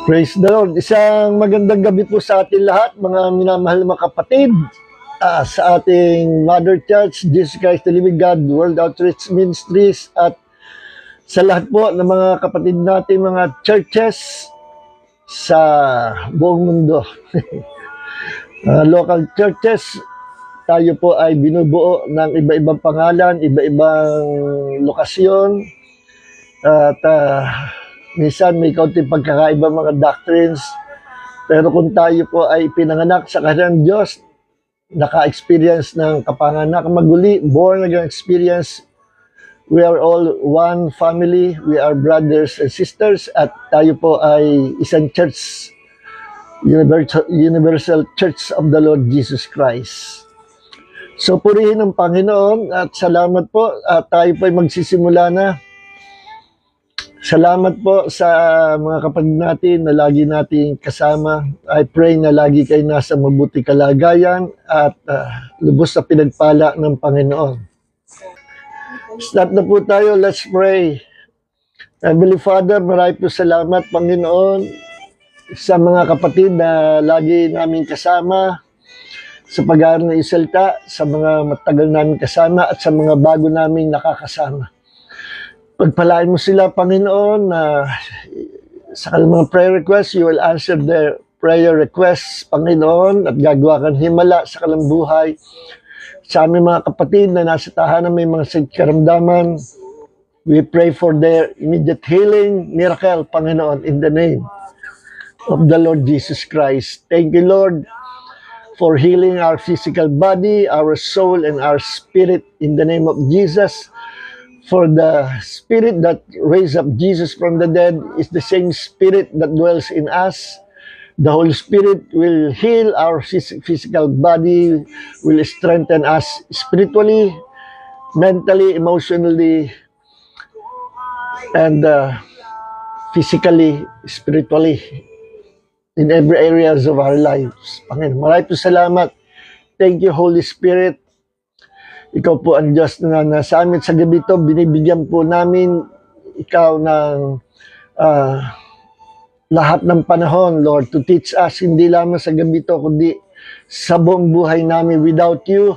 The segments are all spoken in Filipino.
Praise the Lord. Isang magandang gabi po sa ating lahat, mga minamahal mga kapatid, sa ating Mother Church, Jesus Christ the Living God, World Outreach Ministries, at sa lahat po ng mga kapatid natin, mga churches sa buong mundo. Local churches, tayo po ay binubuo ng iba-ibang pangalan, iba-ibang lokasyon, at minsan may kaunting pagkakaiba mga doctrines, pero kung tayo po ay pinanganak sa kanyang Diyos, naka-experience ng kapanganak maguli, born again experience, we are all one family, we are brothers and sisters, at tayo po ay isang church, Universal Church of the Lord Jesus Christ. So purihin ang Panginoon at salamat po, at tayo po ay magsisimula na. Salamat po sa mga kapatid natin na lagi nating kasama. I pray na lagi kayo nasa mabuti kalagayan at lubos na pinagpala ng Panginoon. Start na po tayo. Let's pray. Heavenly Father, marami po salamat, Panginoon, sa mga kapatid na lagi namin kasama sa pag-aaral ng isalta, sa mga matagal namin kasama at sa mga bago naming nakakasama. Pagpalain mo sila, Panginoon, na sa kanilang mga prayer requests, you will answer their prayer requests, Panginoon, at gagawa kang himala sa kanilang buhay. Sa aming mga kapatid na nasa tahanan may mga sakit karamdaman, we pray for their immediate healing, miracle, Panginoon, in the name of the Lord Jesus Christ. Thank you, Lord, for healing our physical body, our soul, and our spirit in the name of Jesus. For the Spirit that raised up Jesus from the dead is the same Spirit that dwells in us. The Holy Spirit will heal our physical body, will strengthen us spiritually, mentally, emotionally, and physically, spiritually, in every areas of our lives. Panginoon, maraming po salamat. Thank you, Holy Spirit. Ikaw po ang Diyos na nasa amin sa gabi ito. Binibigyan po namin ikaw ng lahat ng panahon, Lord, to teach us, hindi lamang sa gabi ito, kundi sa buong buhay namin. Without you,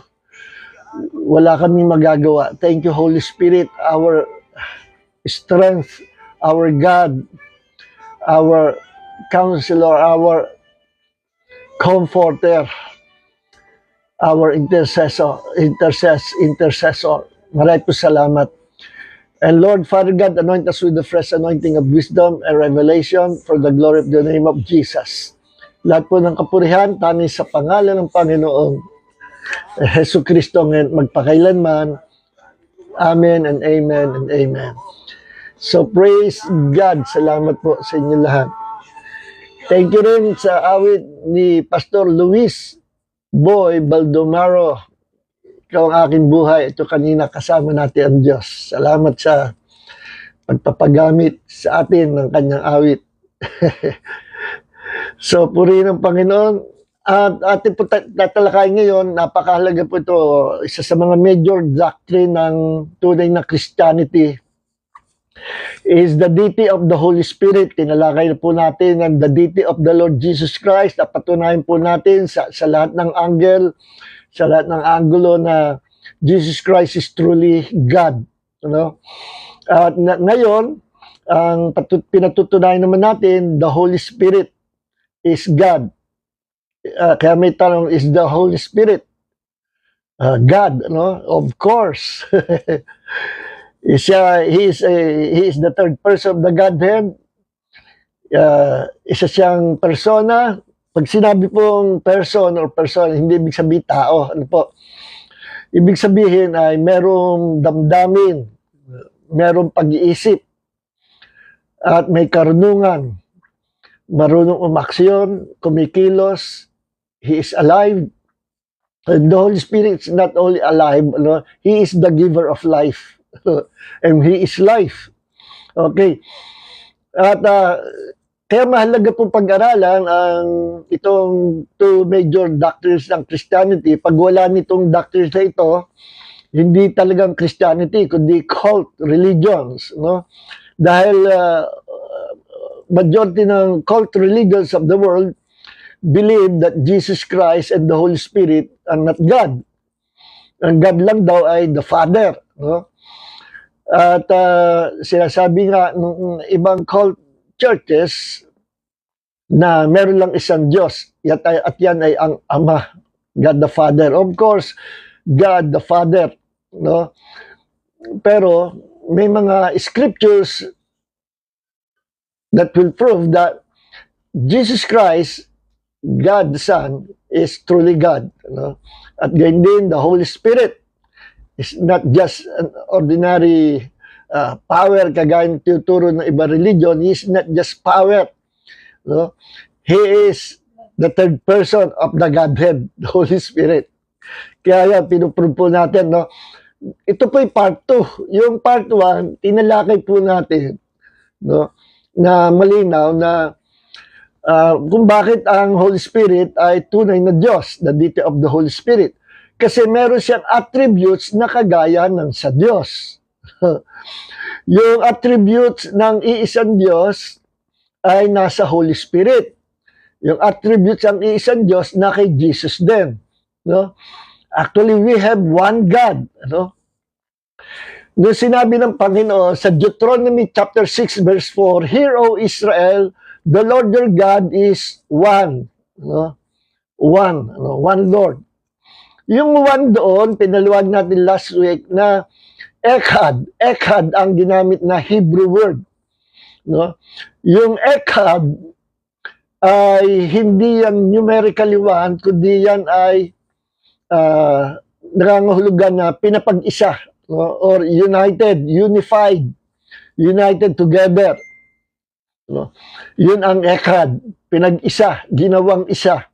wala kaming magagawa. Thank you, Holy Spirit, our strength, our God, our counselor, our comforter, our intercessor. Maraming po salamat. And Lord, Father God, anoint us with the fresh anointing of wisdom and revelation for the glory of the name of Jesus. Lahat po ng kapurihan, tanging sa pangalan ng Panginoon, Hesus Kristo, ngayon magpakailanman. Amen and amen and amen. So praise God. Salamat po sa inyo lahat. Thank you rin sa awit ni Pastor Luis Boy Baldomaro. Ikaw ang aking buhay. Ito kanina kasama natin ang Diyos. Salamat sa pagpapagamit sa atin ng kanyang awit. So, purihin ang Panginoon. At atin po tatalakay ngayon, napakahalaga po ito. Isa sa mga major doctrine ng tunay na Christianity is the deity of the Holy Spirit. Tinalakay na po natin ang the deity of the Lord Jesus Christ. Napatunayan po natin sa lahat ng angle, sa lahat ng angulo na Jesus Christ is truly God. At ngayon, ang pinatutunayan naman natin, the Holy Spirit is God. Kaya may tanong, is the Holy Spirit God? Of course. He is the third person of the Godhead. Isa siyang persona. Pag sinabi pong person or person, hindi ibig sabihin tao. Ano po? Ibig sabihin ay merong damdamin, merong pag-iisip, at may karunungan. Marunong umaksyon, kumikilos. He is alive. And the Holy Spirit is not only alive, He is the giver of life. And He is life. Okay. At kaya mahalaga pong pag-aralan ang itong two major doctrines ng Christianity. Pag wala nitong doctrines na ito, hindi talagang Christianity, kundi cult religions. Dahil majority ng cult religions of the world believe that Jesus Christ and the Holy Spirit are not God. Ang God lang daw ay the Father. No? At sinasabi nga ng ibang cult churches na meron lang isang Diyos. At yan ay ang Ama, God the Father. Of course, God the Father. No? Pero may mga scriptures that will prove that Jesus Christ, God the Son, is truly God. No? At gayon din, the Holy Spirit is not just an ordinary power kagaya ng tinuturo ng iba religion. He is not just power. No? He is the third person of the Godhead, the Holy Spirit. Kaya yan, pinuprove po natin. No? Ito po yung part 2. Yung part 1, tinalakay po natin, no? Na malinaw na kung bakit ang Holy Spirit ay tunay na Diyos, the deity of the Holy Spirit. Kasi meron siyang attributes na kagaya ng sa Diyos. Yung attributes ng iisang Diyos ay nasa Holy Spirit. Yung attributes ng iisang Diyos na kay Jesus din. No? Actually, we have one God. No? Nung sinabi ng Panginoon sa Deuteronomy chapter 6 verse 4, "Hear, O Israel, the Lord your God is one." No? One. No? One Lord. Yung one doon, pinaluwag natin last week na Echad. Echad ang ginamit na Hebrew word. No? Yung Echad ay hindi yan numerically one, kundi yan ay nangangahulugan na pinapag-isa, no? Or united, unified, united together. No? Yun ang Echad, pinag-isa, ginawang isa.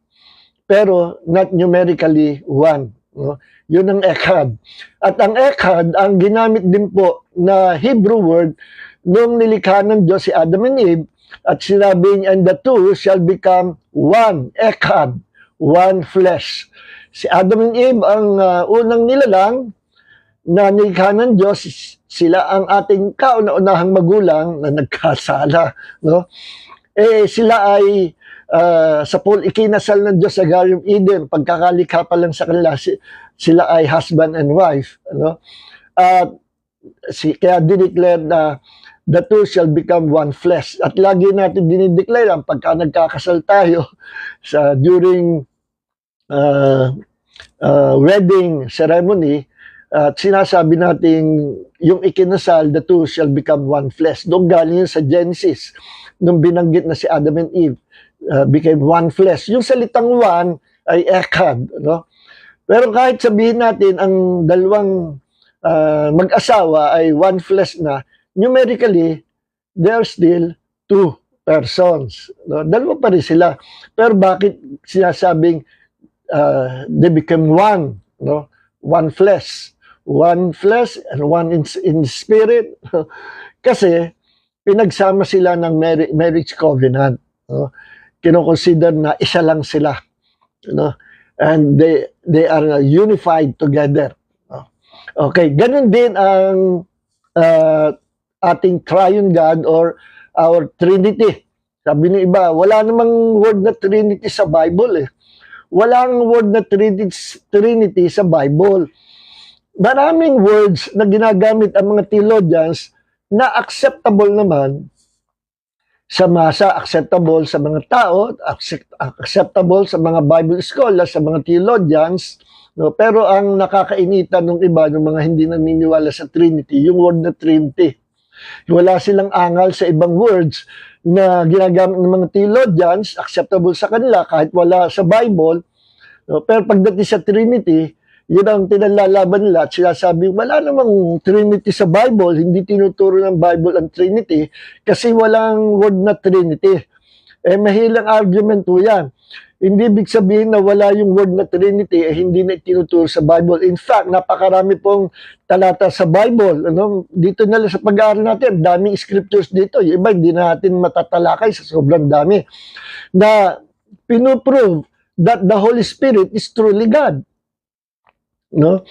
Pero not numerically one. No? Yun ang Echad. At ang Echad, ang ginamit din po na Hebrew word nung nilikha ng Diyos si Adam and Eve, at sinabing, "And the two shall become one," Echad, one flesh. Si Adam and Eve ang unang nilalang na nilikha ng Diyos. Sila ang ating kauna-unahang magulang na nagkasala. No? Sila ay sa ikinasal ng Diyos sa Garden of Eden. Pagkakalikha pa lang sa kanila, sila ay husband and wife. Ano? Kaya dineclare na the two shall become one flesh. At lagi natin dinideclare ang pagka nagkakasal tayo during wedding ceremony, at sinasabi natin yung ikinasal, the two shall become one flesh. Doon galing yun sa Genesis, nung binanggit na si Adam and Eve, became one flesh. Yung salitang one ay Echad. No? Pero kahit sabihin natin ang dalawang mag-asawa ay one flesh na, numerically, they are still two persons. No? Dalawa pa rin sila. Pero bakit sinasabing they become one? No? One flesh. One flesh and one in spirit. Kasi pinagsama sila ng marriage covenant. No? Kinoconsider na isa lang sila. No? And they are unified together. No? Okay, ganun din ang ating triune God or our Trinity. Sabi ng iba, wala namang word na Trinity sa Bible eh. Walang word na Trinity sa Bible. Maraming words na ginagamit ang mga theologians na acceptable naman sa masa, acceptable sa mga tao, acceptable sa mga Bible scholars, sa mga theologians. No? Pero ang nakakainitan ng iba, ng mga hindi naniniwala sa Trinity, yung word na Trinity. Wala silang angal sa ibang words na ginagamit ng mga theologians, acceptable sa kanila kahit wala sa Bible. No? Pero pagdating sa Trinity, yun ang tinalalaban nila at sinasabi, wala namang Trinity sa Bible, hindi tinuturo ng Bible ang Trinity kasi walang word na Trinity. Mahilang argument po yan. Hindi ibig sabihin na wala yung word na Trinity, hindi na tinuturo sa Bible. In fact, napakarami pong talata sa Bible. Ano? Dito na lang sa pag-aaral natin, daming scriptures dito. Yung iba, hindi natin matatalakay sa sobrang dami. Na pinuprove that the Holy Spirit is truly God. No?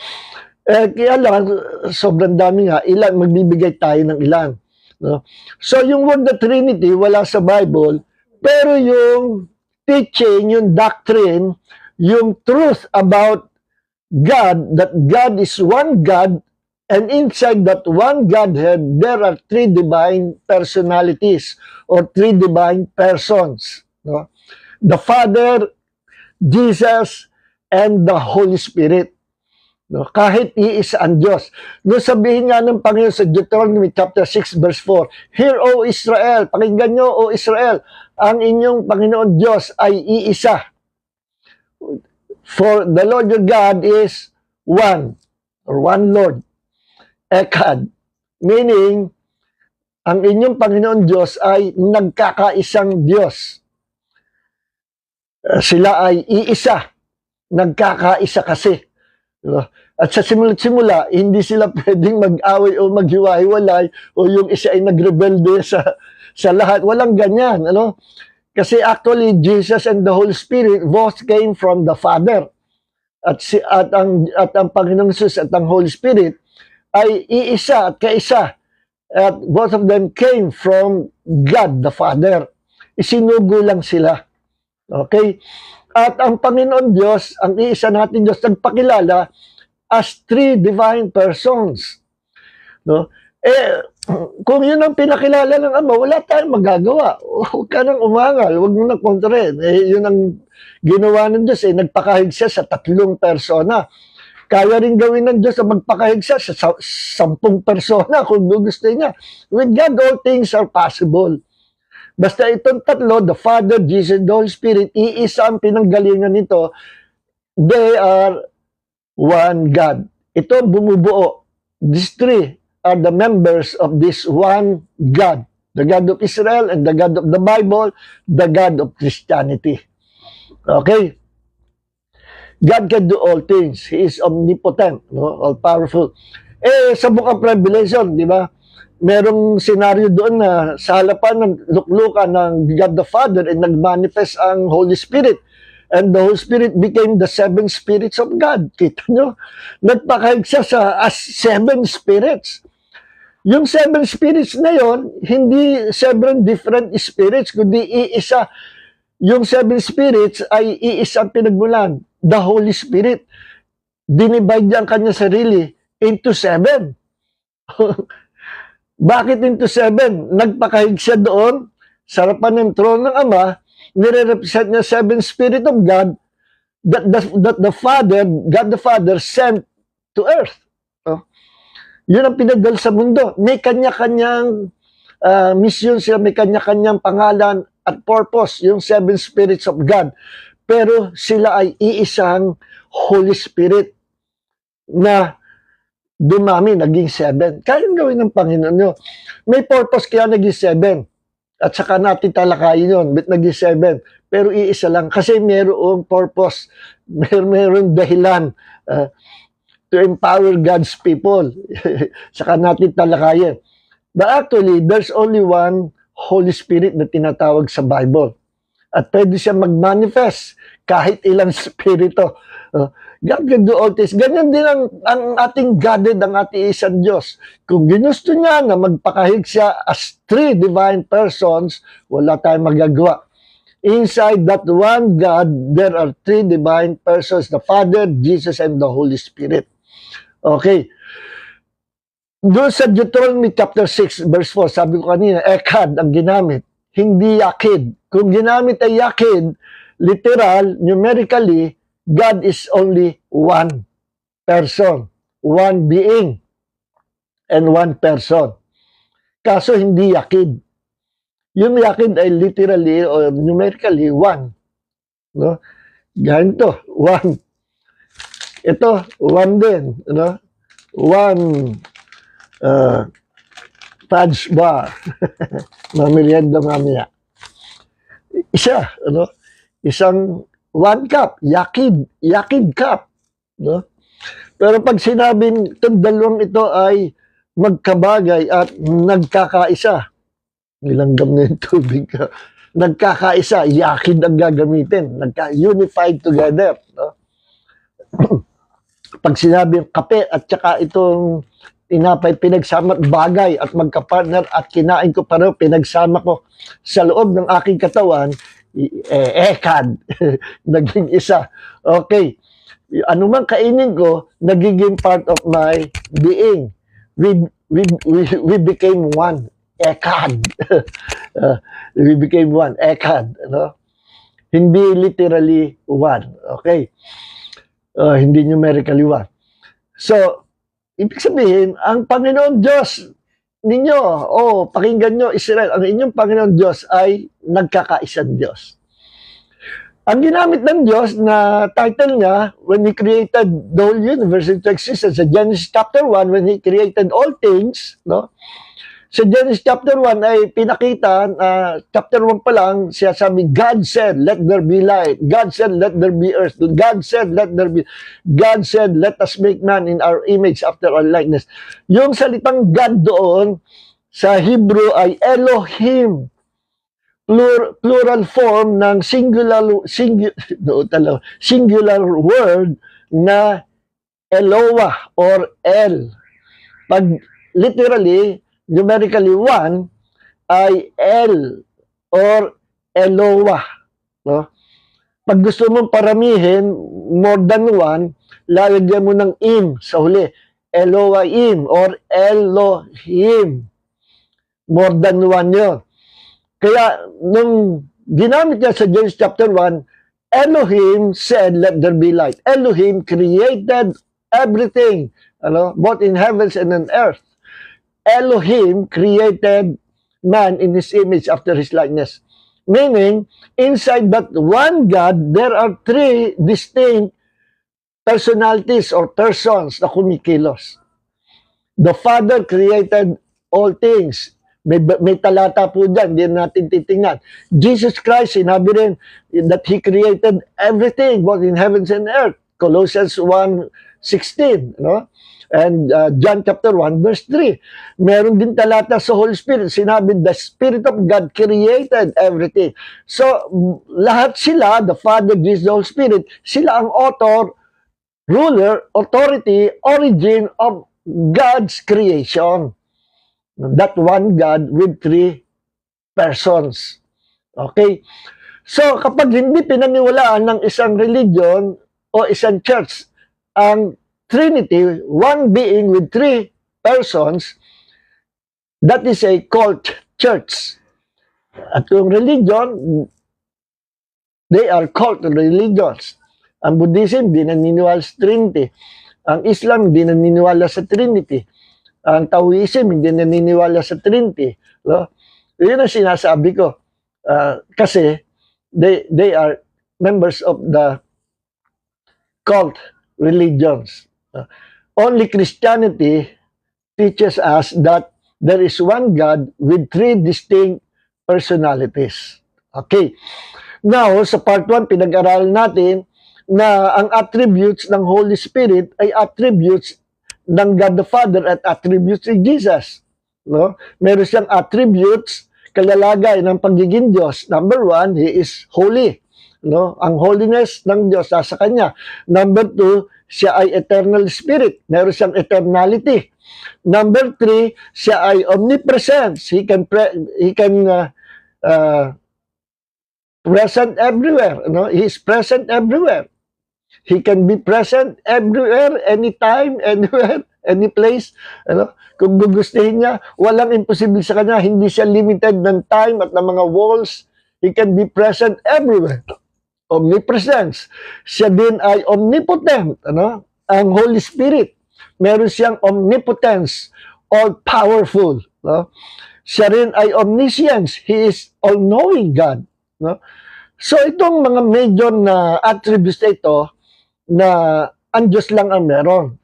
Kaya lang, sobrang dami nga, magbibigay tayo ng ilan. No? So yung word na Trinity, wala sa Bible, pero yung teaching, yung doctrine, yung truth about God, that God is one God, and inside that one Godhead, there are three divine personalities or three divine persons. No? The Father, Jesus, and the Holy Spirit. No? Kahit iisa ang Diyos. No, sabihin nga ng Panginoon sa Deuteronomy chapter 6 verse 4, Hear, O Israel, pakinggan nyo, O Israel, ang inyong Panginoon Diyos ay iisa. For the Lord your God is one, or one Lord. Echad, meaning, ang inyong Panginoon Diyos ay nagkakaisang Diyos. Sila ay iisa, nagkakaisa kasi. At sa simula, hindi sila pwedeng mag-away o maghiwa-hiwalay o yung isa ay nagrebelde sa lahat. Walang ganyan. Ano? Kasi actually, Jesus and the Holy Spirit both came from the Father. At ang Panginoong Jesus at ang Holy Spirit ay iisa at kaisa. At both of them came from God the Father. Isinugo lang sila. Okay? At ang Panginoon Diyos, ang iisa natin Diyos, nagpakilala as three divine persons. No? Kung yun ang pinakilala ng Ama, wala tayong magagawa. Huwag ka nang umangal, huwag mo nang kontrahin. Yun ang ginawa ng Diyos, nagpakahig siya sa tatlong persona. Kaya rin gawin ng Diyos na magpakahig siya sa 10 persona kung gusto niya. With God, all things are possible. Basta itong tatlo, the Father, Jesus, and the Holy Spirit, iisa ang pinanggalingan nito. They are one God. Ito bumubuo. These three are the members of this one God. The God of Israel and the God of the Bible, the God of Christianity. Okay? God can do all things. He is omnipotent, no? All-powerful. Sa Book of Revelation, di ba? Merong senaryo doon na sa halapan ng luklukan ng God the Father and nag-manifest ang Holy Spirit. And the Holy Spirit became the 7 spirits of God. Kita nyo? Nagpakahig siya as 7 spirits. Yung 7 spirits na yon, hindi 7 different spirits, kundi iisa. Yung 7 spirits ay iisang pinagmulan. The Holy Spirit. Dinivide niya ang kanya sarili into 7. Bakit into 7? Nagpakahig siya doon, sa harapan ng trono ng Ama, nire-represent niya 7 Spirit of God that the Father, God the Father, sent to earth. Yun ang pinadala sa mundo. May kanya-kanyang mission sila, may kanya-kanyang pangalan at purpose, yung 7 Spirits of God. Pero sila ay iisang Holy Spirit na dumami, naging 7. Kayang gawin ng Panginoon nyo. May purpose kaya naging 7. At saka natin talakayin yun, but naging 7. Pero iisa lang. Kasi mayroong purpose. Mayroong dahilan to empower God's people. Saka natin talakayin. But actually, there's only one Holy Spirit na tinatawag sa Bible. At pwede siya mag-manifest kahit ilang spirito. God can do all things. Ganyan din ang ating Godhead, ang ating isang Diyos. Kung ginusto niya na magpakahig siya as 3 divine persons, wala tayong magagawa. Inside that one God, there are 3 divine persons, the Father, Jesus, and the Holy Spirit. Okay. Doon sa Deuteronomy chapter 6, verse 4, sabi ko kanina, Echad ang ginamit, hindi Yakid. Kung ginamit ay Yakid, literal, numerically, God is only one person, one being, and one person. Kaso hindi Yakid. Yung Yakid ay literally or numerically one. No? Ganito, one. Ito, one din. No? One fudge bar. Mamirienda mamaya. Isa, ano? Isang 1 cup, yakid cup. No? Pero pag sinabing itong dalawang ito ay magkabagay at nagkakaisa, nilanggam na yung tubig ka, nagkakaisa, yakid ang gagamitin, unified together. No? Pag sinabing kape at saka itong tinapay pinagsama at bagay at magkapartner at kinain ko pareho, pinagsama ko sa loob ng aking katawan, ekad, naging isa. Okay. Ano man kainin ko, nagiging part of my being. We became one. Ekad. We became one. Ekad. Ano? Hindi literally one. Okay? Hindi numerically one. So, ibig sabihin, ang Panginoon Diyos ninyo, pakinggan nyo, Israel, ang inyong Panginoon Diyos ay nagkakaisang Diyos. Ang ginamit ng Diyos na title niya, when He created the whole universe into existence, sa Genesis chapter 1, when He created all things, no? Sa Genesis chapter 1 ay pinakita, chapter 1 pa lang, siya sabi, God said, let there be light. God said, let there be earth. God said, let there be. God said, let us make man in our image after our likeness. Yung salitang God doon, sa Hebrew ay Elohim. Plural form ng singular word na Eloah or El. Pag literally, numerically 1 ay El or Eloah. No? Pag gusto mong paramihin, more than 1, lalagyan mo ng im sa huli. Elohim or Elohim. More than 1 yun. Kaya, nung ginamit niya sa Genesis chapter 1, Elohim said, let there be light. Elohim created everything, both in heavens and on earth. Elohim created man in His image after His likeness. Meaning, inside that one God, there are 3 distinct personalities or persons na kumikilos. The Father created all things. May talata po dyan, hindi natin titingnan. Jesus Christ, sinabi rin that He created everything, both in heavens and earth. Colossians 1:16, no? And John chapter 1, verse 3. Meron din talata sa Holy Spirit, sinabi, the Spirit of God created everything. So, lahat sila, the Father, Jesus, the Holy Spirit, sila ang author, ruler, authority, origin of God's creation. That one God with 3 persons. Okay? So, kapag hindi pinaniwalaan ng isang religion o isang church ang Trinity, one being with 3 persons, that is a cult church. At yung religion, they are cult religions. Ang Buddhism, di naniniwala sa Trinity. Ang Islam, di naniniwala sa Trinity. Ang Taoism, hindi naniniwala sa Trinity. No? Yun ang sinasabi ko. Kasi, they are members of the cult religions. Only Christianity teaches us that there is one God with 3 distinct personalities. Okay. Now, sa part 1, pinag-aralan natin na ang attributes ng Holy Spirit ay attributes ng God the Father at attributes ni Jesus. No? Meron siyang attributes, kalalagay ng pagiging Diyos. Number 1, He is holy. No? Ang holiness ng Diyos nasa Kanya. Number 2, siya ay eternal spirit. Meron siyang eternality. Number 3, siya ay omnipresence. He can present everywhere. No? He is present everywhere. He can be present everywhere, anytime, anywhere, any place. Kung gugustuhin niya, walang imposible sa kanya. Hindi siya limited ng time at ng mga walls. He can be present everywhere. Omnipresence. Siya din ay omnipotent. Ang Holy Spirit. Meron siyang omnipotence, all-powerful. Siya rin ay omniscience. He is all-knowing God. So itong mga major na attributes na ito, na ang Diyos lang ang meron.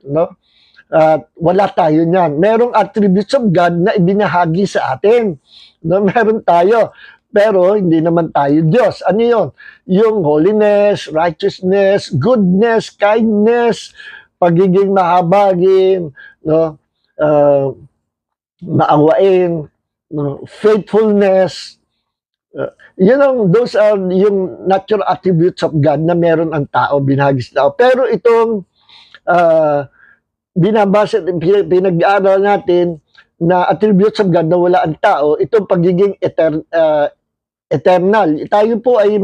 Wala tayo niyan. Merong attributes of God na ibinahagi sa atin. Meron tayo. Pero hindi naman tayo Diyos. Ano yun? Yung holiness, righteousness, goodness, kindness, pagiging mahabagin, maawain, faithfulness. Those are yung natural attributes of God na meron ang tao, binahagi sa tao. Pero itong binabasa, pinag-aaral natin na attributes of God na wala ang tao, itong pagiging eternal. Tayo po ay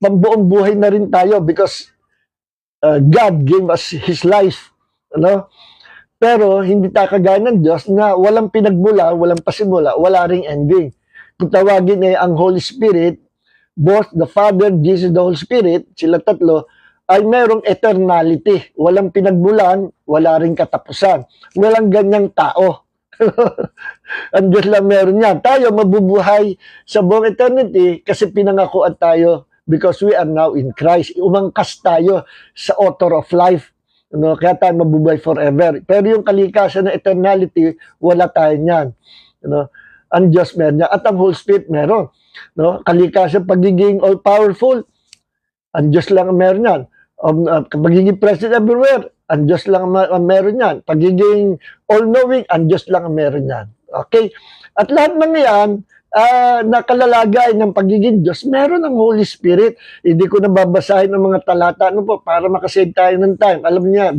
pambuong buhay na rin tayo because God gave us His life. Ano? Pero hindi tayo kagaya ng Diyos na walang pinagmula, walang pasimula, wala ring ending. Kung tawagin ay ang Holy Spirit, both the Father, Jesus, the Holy Spirit, sila tatlo, ay merong eternality. Walang pinagmulan, wala ring katapusan. Walang ganyang tao. Ang Diyos lang meron yan. Tayo mabubuhay sa buong eternity kasi pinangakuan tayo because we are now in Christ. Umangkas tayo sa author of life. No? Kaya tayo mabubuhay forever. Pero yung kalikasan ng eternality, wala tayo niyan. No? Ang Diyos meron niya. At ang Holy Spirit meron. No? Kalikasan pagiging all-powerful, ang Diyos lang ang meron yan. Pagiging present everywhere, ang Diyos lang ang meron yan. Pagiging all-knowing, ang Diyos lang ang meron yan. Okay? At lahat ng yan, nakalalagay ng pagiging Diyos, meron ang Holy Spirit. Hindi ko nababasahin ang mga talata ano po, para makasave tayo ng time. Alam niya,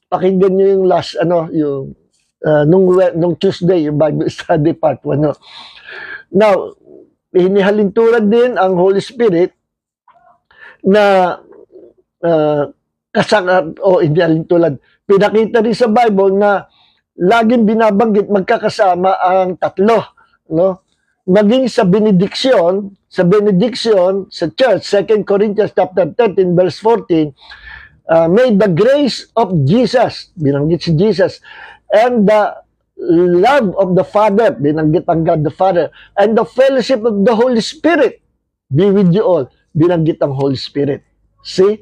pakinggan niyo yung last, nung Tuesday, yung Bible study part 1. No? Now, hinihalintulad din ang Holy Spirit na hindi halintulad. Pinakita rin sa Bible na laging binabanggit magkakasama ang tatlo, no? Maging sa benediction sa church, 2 Corinthians chapter 13 verse 14, may the grace of Jesus, binanggit si Jesus, and the love of the Father, binanggit ang God the Father, and the fellowship of the Holy Spirit be with you all, binanggit ang Holy Spirit. See?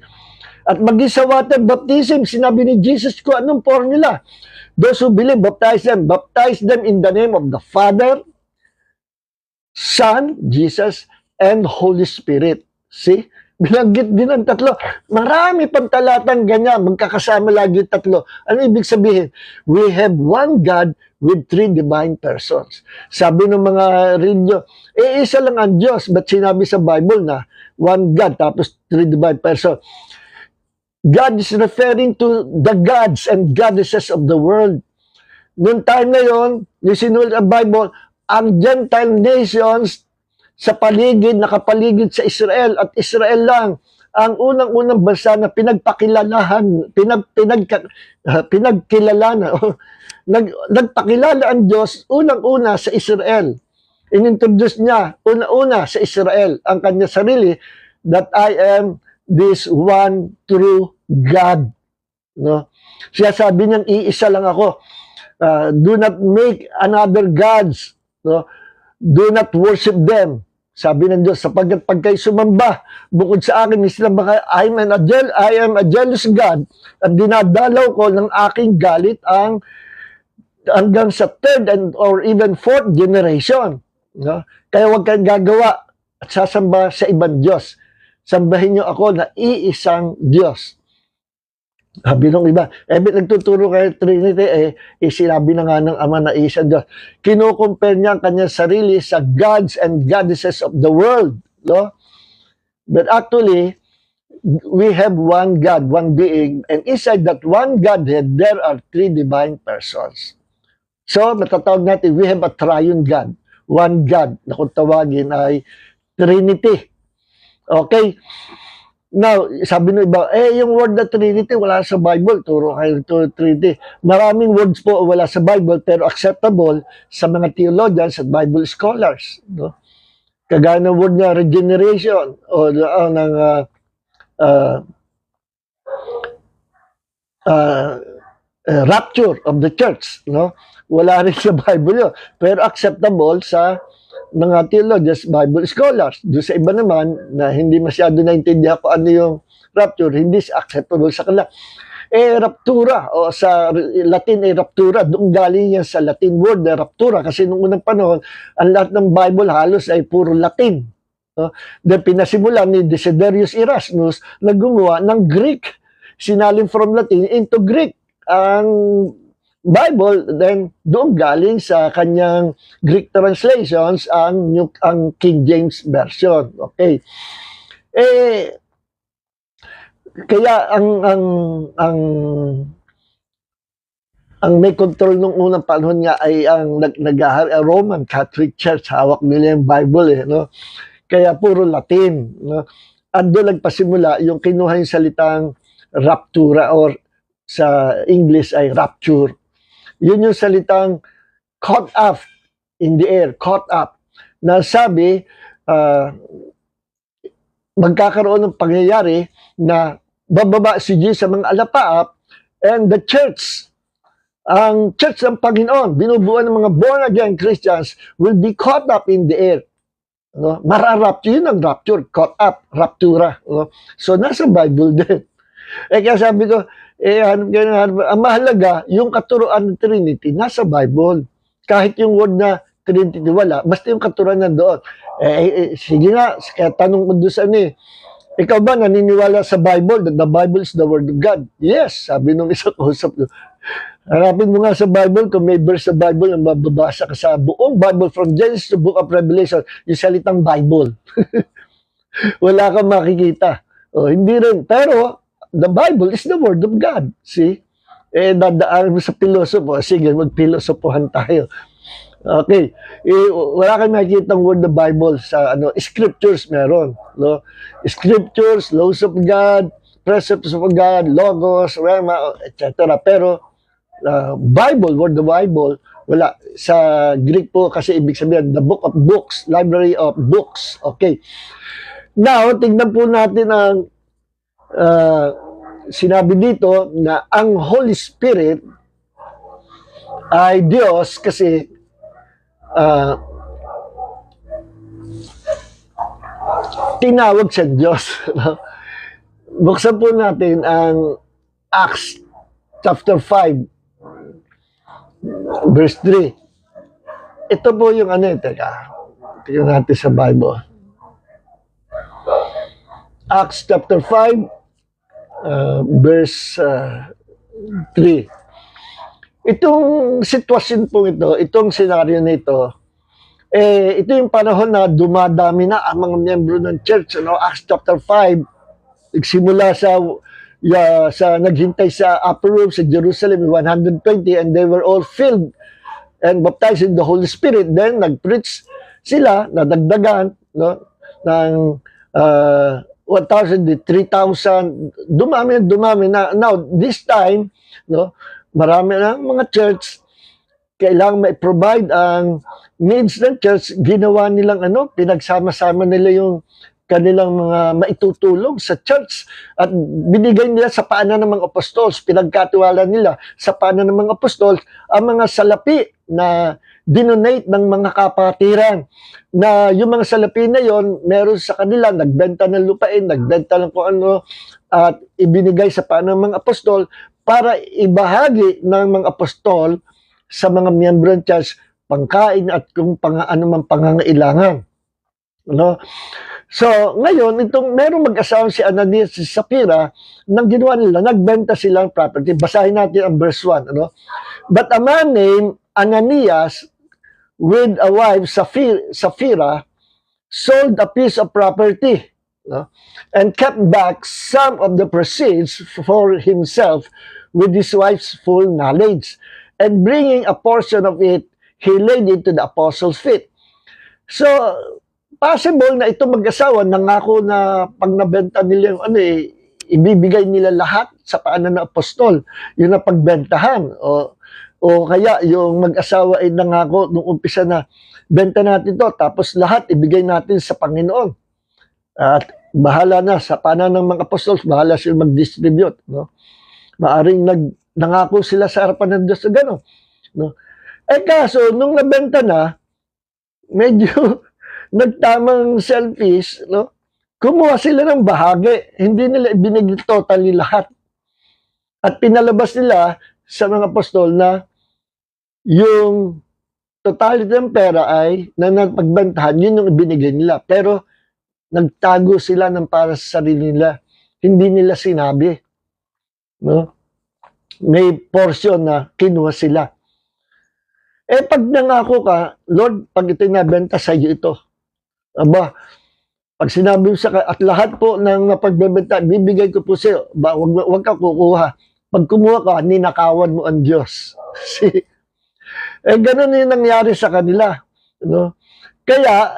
At maging sa water baptism, sinabi ni Jesus ko anong formula. Those who believe, baptize them in the name of the Father, Son, Jesus, and Holy Spirit. See? Binanggit din ang tatlo. Marami pang talatang ganyan, magkakasama lagi tatlo. Ano ibig sabihin? We have one God with three divine persons. Sabi ng mga religyo, isa lang ang Diyos, but sinabi sa Bible na one God, tapos three divine persons. God is referring to the gods and goddesses of the world. Noong time na yon, yung sinulat ang Bible, ang Gentile nations sa paligid, nakapaligid sa Israel, at Israel lang ang unang-unang bansa na nagpakilala ang Diyos unang-una sa Israel. Inintroduce niya una-una sa Israel ang kanya sarili, that I am this one true God. No? Siya sabi niyan, iisa lang ako. Do not make another gods. No? Do not worship them. Sabi ng Diyos, sapagkat pag kayo sumamba, bukod sa akin, I am a jealous God, at dinadalaw ko ng aking galit hanggang sa third or even fourth generation. No? Kaya huwag kayong gagawa at sasamba sa ibang Diyos. Sambahin niyo ako na iisang Diyos. Sabi nung iba, nagtuturo kayo Trinity, sinabi na nga ng Ama na isang Diyos. Kino-compare niya ang kanyang sarili sa gods and goddesses of the world. No? But actually, we have one God, one being, and inside that one Godhead, there are three divine persons. So, matatawag natin, we have a triune God, one God, na kung tawagin ay Trinity. Okay? Now, sabi ng iba, yung word na Trinity wala sa Bible. Turo kayo to Trinity. Maraming words po wala sa Bible pero acceptable sa mga theologians at Bible scholars. No? Kagaya ng word na regeneration o ng rapture of the church. No? Wala rin sa Bible yun. Pero acceptable sa mga theologians, Bible scholars. Doon sa iba naman, na hindi masyado naintindihan ko ano yung rapture, hindi acceptable sa kanila. Raptura, o sa Latin raptura, doon galing yan sa Latin word na raptura, kasi nung unang panahon, ang lahat ng Bible halos ay puro Latin. Then pinasimulan ni Desiderius Erasmus na gumawa ng Greek. Sinalin from Latin into Greek. Ang Bible, then doon galing sa kanyang Greek translations ang King James Version. Okay. Kaya ang ang may control nung unang panahon nga ay ang Roman Catholic Church. Hawak nila yung Bible eh, no? Kaya puro Latin, no? Ando nagpasimula yung kinuha yung salitang raptura or sa English ay rapture. Yun yung salitang caught up in the air, caught up. Na sabi, magkakaroon ng pangyayari na bababa si Jesus sa mga alapaap and the church, ang church ng Panginoon, binubuo ng mga born-again Christians will be caught up in the air. No? Mararapture, yun ang rapture, caught up, raptura. No? So, nasa Bible din. Kaya sabi ko, ang mahalaga, yung katuruan ng Trinity, nasa Bible. Kahit yung word na Trinity wala, basta yung katuruan nandoon. Sige nga, kaya tanong ko doon sa ikaw ba naniniwala sa Bible that the Bible is the Word of God? Yes, sabi nung isang kausap ko. Hanapin mo nga sa Bible kung may verse sa Bible na mababasa ka sa buong Bible from Genesis to Book of Revelation, yung salitang Bible. Wala kang makikita. Hindi rin. Pero, the Bible is the Word of God. See? Dadaan mo sa pilosopo. Sige, magpilosopohan tayo. Okay. Wala kang makikita ang word of Bible sa scriptures meron. No? Scriptures, laws of God, precepts of God, logos, rema, etc. Pero, Bible, word of Bible, wala. Sa Greek po kasi ibig sabihin, the book of books, library of books. Okay. Now, tingnan po natin ang sinabi dito na ang Holy Spirit ay Diyos kasi tinawag siya Diyos. Buksan po natin ang Acts chapter 5 verse 3. Ito po yung teka. Tingnan natin sa Bible. Acts chapter 5 verse 3. Itong sitwasyon po ito, itong senaryo na ito, ito yung panahon na dumadami na ang mga miyembro ng church. Acts chapter 5, nagsimula sa naghintay sa upper room sa Jerusalem, 120, and they were all filled and baptized in the Holy Spirit. Then, nag-preach sila, nadagdagan, ng 1,000, 3,000, dumami na. Now, this time, marami na mga church, kailangan ma-provide ang needs ng church, ginawa nilang pinagsama-sama nila yung kanilang mga maitutulong sa church at binigay nila sa paanan ng mga apostols, pinagkatiwala nila sa paanan ng mga apostols ang mga salapi na dinonate ng mga kapatiran na yung mga salapi na yon meron sa kanila, nagbenta ng lupain, nagbenta ng kung ano at ibinigay sa paanan ng mga apostol para ibahagi ng mga apostol sa mga miyembro ng church pangkain at kung anumang pangangailangan. So, ngayon, merong mag-asawang si Ananias at si Sapphira, nang ginawa nila, nagbenta sila ng property. Basahin natin ang verse 1. But a man named Ananias, with a wife, Sapphira, sold a piece of property and kept back some of the proceeds for himself with his wife's full knowledge. And bringing a portion of it, he laid it to the apostles' feet. So, possible na ito mag-asawa, nangako na pag nabenta nila yung ibibigay nila lahat sa paanan ng apostol, yung napagbentahan. O kaya yung mag-asawa ay nangako nung umpisa na benta natin to, tapos lahat ibigay natin sa Panginoon. At bahala na sa paanan ng mga apostol, bahala sila mag-distribute. Maaring nangako sila sa harapan ng Diyos na gano'n. Kaso, nung nabenta na, medyo nagtamang selfish, kumuha sila ng bahagi. Hindi nila ibinigay totally lahat. At pinalabas nila sa mga apostol na yung totality ng pera ay na napagbentahan, yun yung ibinigay nila. Pero nagtago sila ng para sa sarili nila. Hindi nila sinabi. May portion na kinuha sila. Pag nangako ka, Lord, pag ito'y nabenta sa iyo ito, Pag sinabi mo at lahat po ng napagbebenta, bibigay ko po sa iyo. Wag ka kukuha. Pag kumuha ka, ninakawan mo ang Diyos. See? Ganun yung nangyari sa kanila. No? Kaya,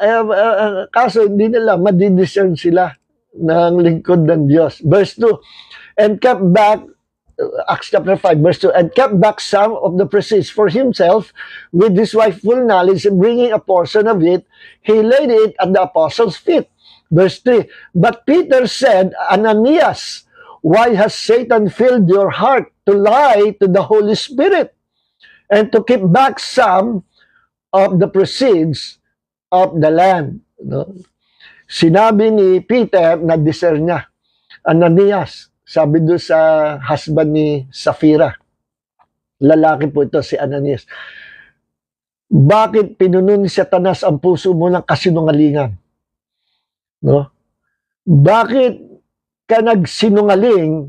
kaso hindi nila, madidiscern sila ng lingkod ng Diyos. Verse 2, and kept back, Acts chapter 5, verse 2, and kept back some of the proceeds for himself with his wife full knowledge, and bringing a portion of it, he laid it at the apostles' feet. Verse 3, but Peter said, Ananias, why has Satan filled your heart to lie to the Holy Spirit and to keep back some of the proceeds of the land? No? Sinabi ni Peter na discern niya, Ananias, sabi doon sa husband ni Sapphira, lalaki po ito si Ananias, bakit pinuno ni Satanas ang puso mo ng kasinungalingan? No? Bakit ka nagsinungaling?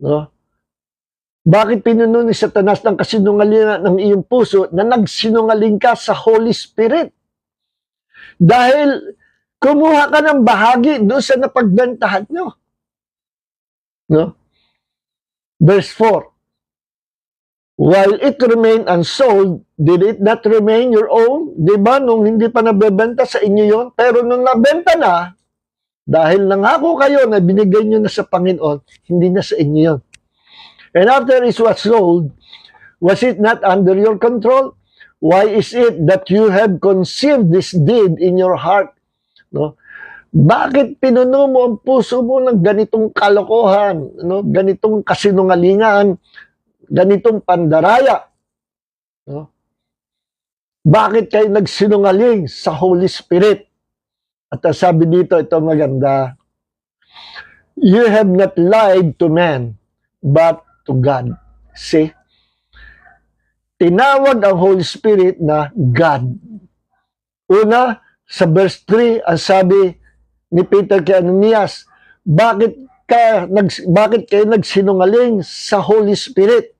No? Bakit pinuno ni Satanas ng kasinungalingan ng iyong puso na nagsinungaling ka sa Holy Spirit? Dahil kumuha ka ng bahagi doon sa napagbentahan nyo. No? Verse 4, while it remained unsold, did it not remain your own? Diba, nung hindi pa nabebenta sa inyo yon, pero nung nabenta na, dahil nangako kayo na binigay nyo na sa Panginoon, hindi na sa inyo yon. And after it was sold, was it not under your control? Why is it that you have conceived this deed in your heart? No? Bakit pinuno mo ang puso mo ng ganitong kalokohan, no? Ganitong kasinungalingan, ganitong pandaraya? No? Bakit kayo nagsinungaling sa Holy Spirit? At ang sabi dito, ito maganda, you have not lied to man, but to God. See? Tinawag ang Holy Spirit na God. Una, sa verse 3, ang sabi ni Peter kay Ananias, bakit kayo nagsinungaling sa Holy Spirit?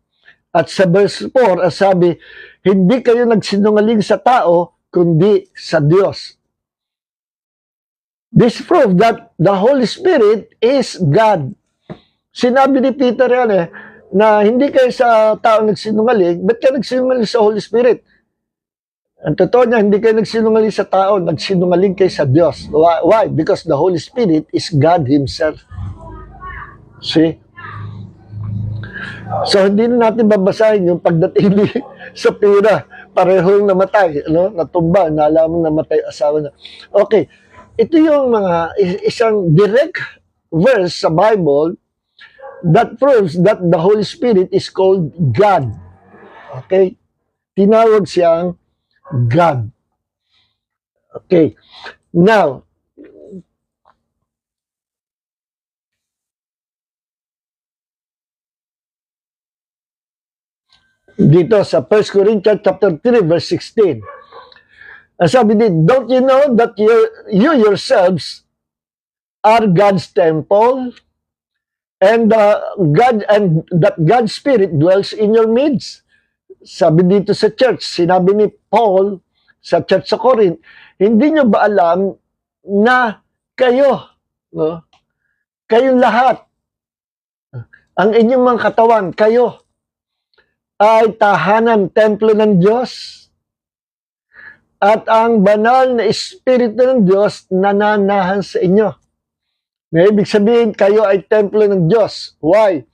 At sa verse 4, ang sabi, hindi kayo nagsinungaling sa tao, kundi sa Diyos. This proves that the Holy Spirit is God. Sinabi ni Peter yan na hindi kayo sa tao nagsinungaling, ba't kayo nagsinungaling sa Holy Spirit? Ang totoo niya, hindi kayo nagsinungaling sa tao, nagsinungaling kayo sa Diyos. Why? Because the Holy Spirit is God Himself. See? So, hindi na natin babasahin yung pagdating ni Sapphira, parehong namatay, no? Natumba, nalaman namatay asawa na. Okay, ito yung isang direct verse sa Bible that proves that the Holy Spirit is called God. Okay? Tinawag siyang God. Okay. Now, dito sa 1 Corinthians chapter 3 verse 16. Sabi dito, don't you know that you yourselves are God's temple and that God's Spirit dwells in your midst? Sabi dito sa church, sinabi ni Paul sa church sa Corinth, hindi nyo ba alam na kayo, no? Kayong lahat, ang inyong mga katawan, kayo, ay tahanan, templo ng Diyos, at ang banal na Espiritu ng Diyos nananahan sa inyo. May ibig sabihin, kayo ay templo ng Diyos. Why?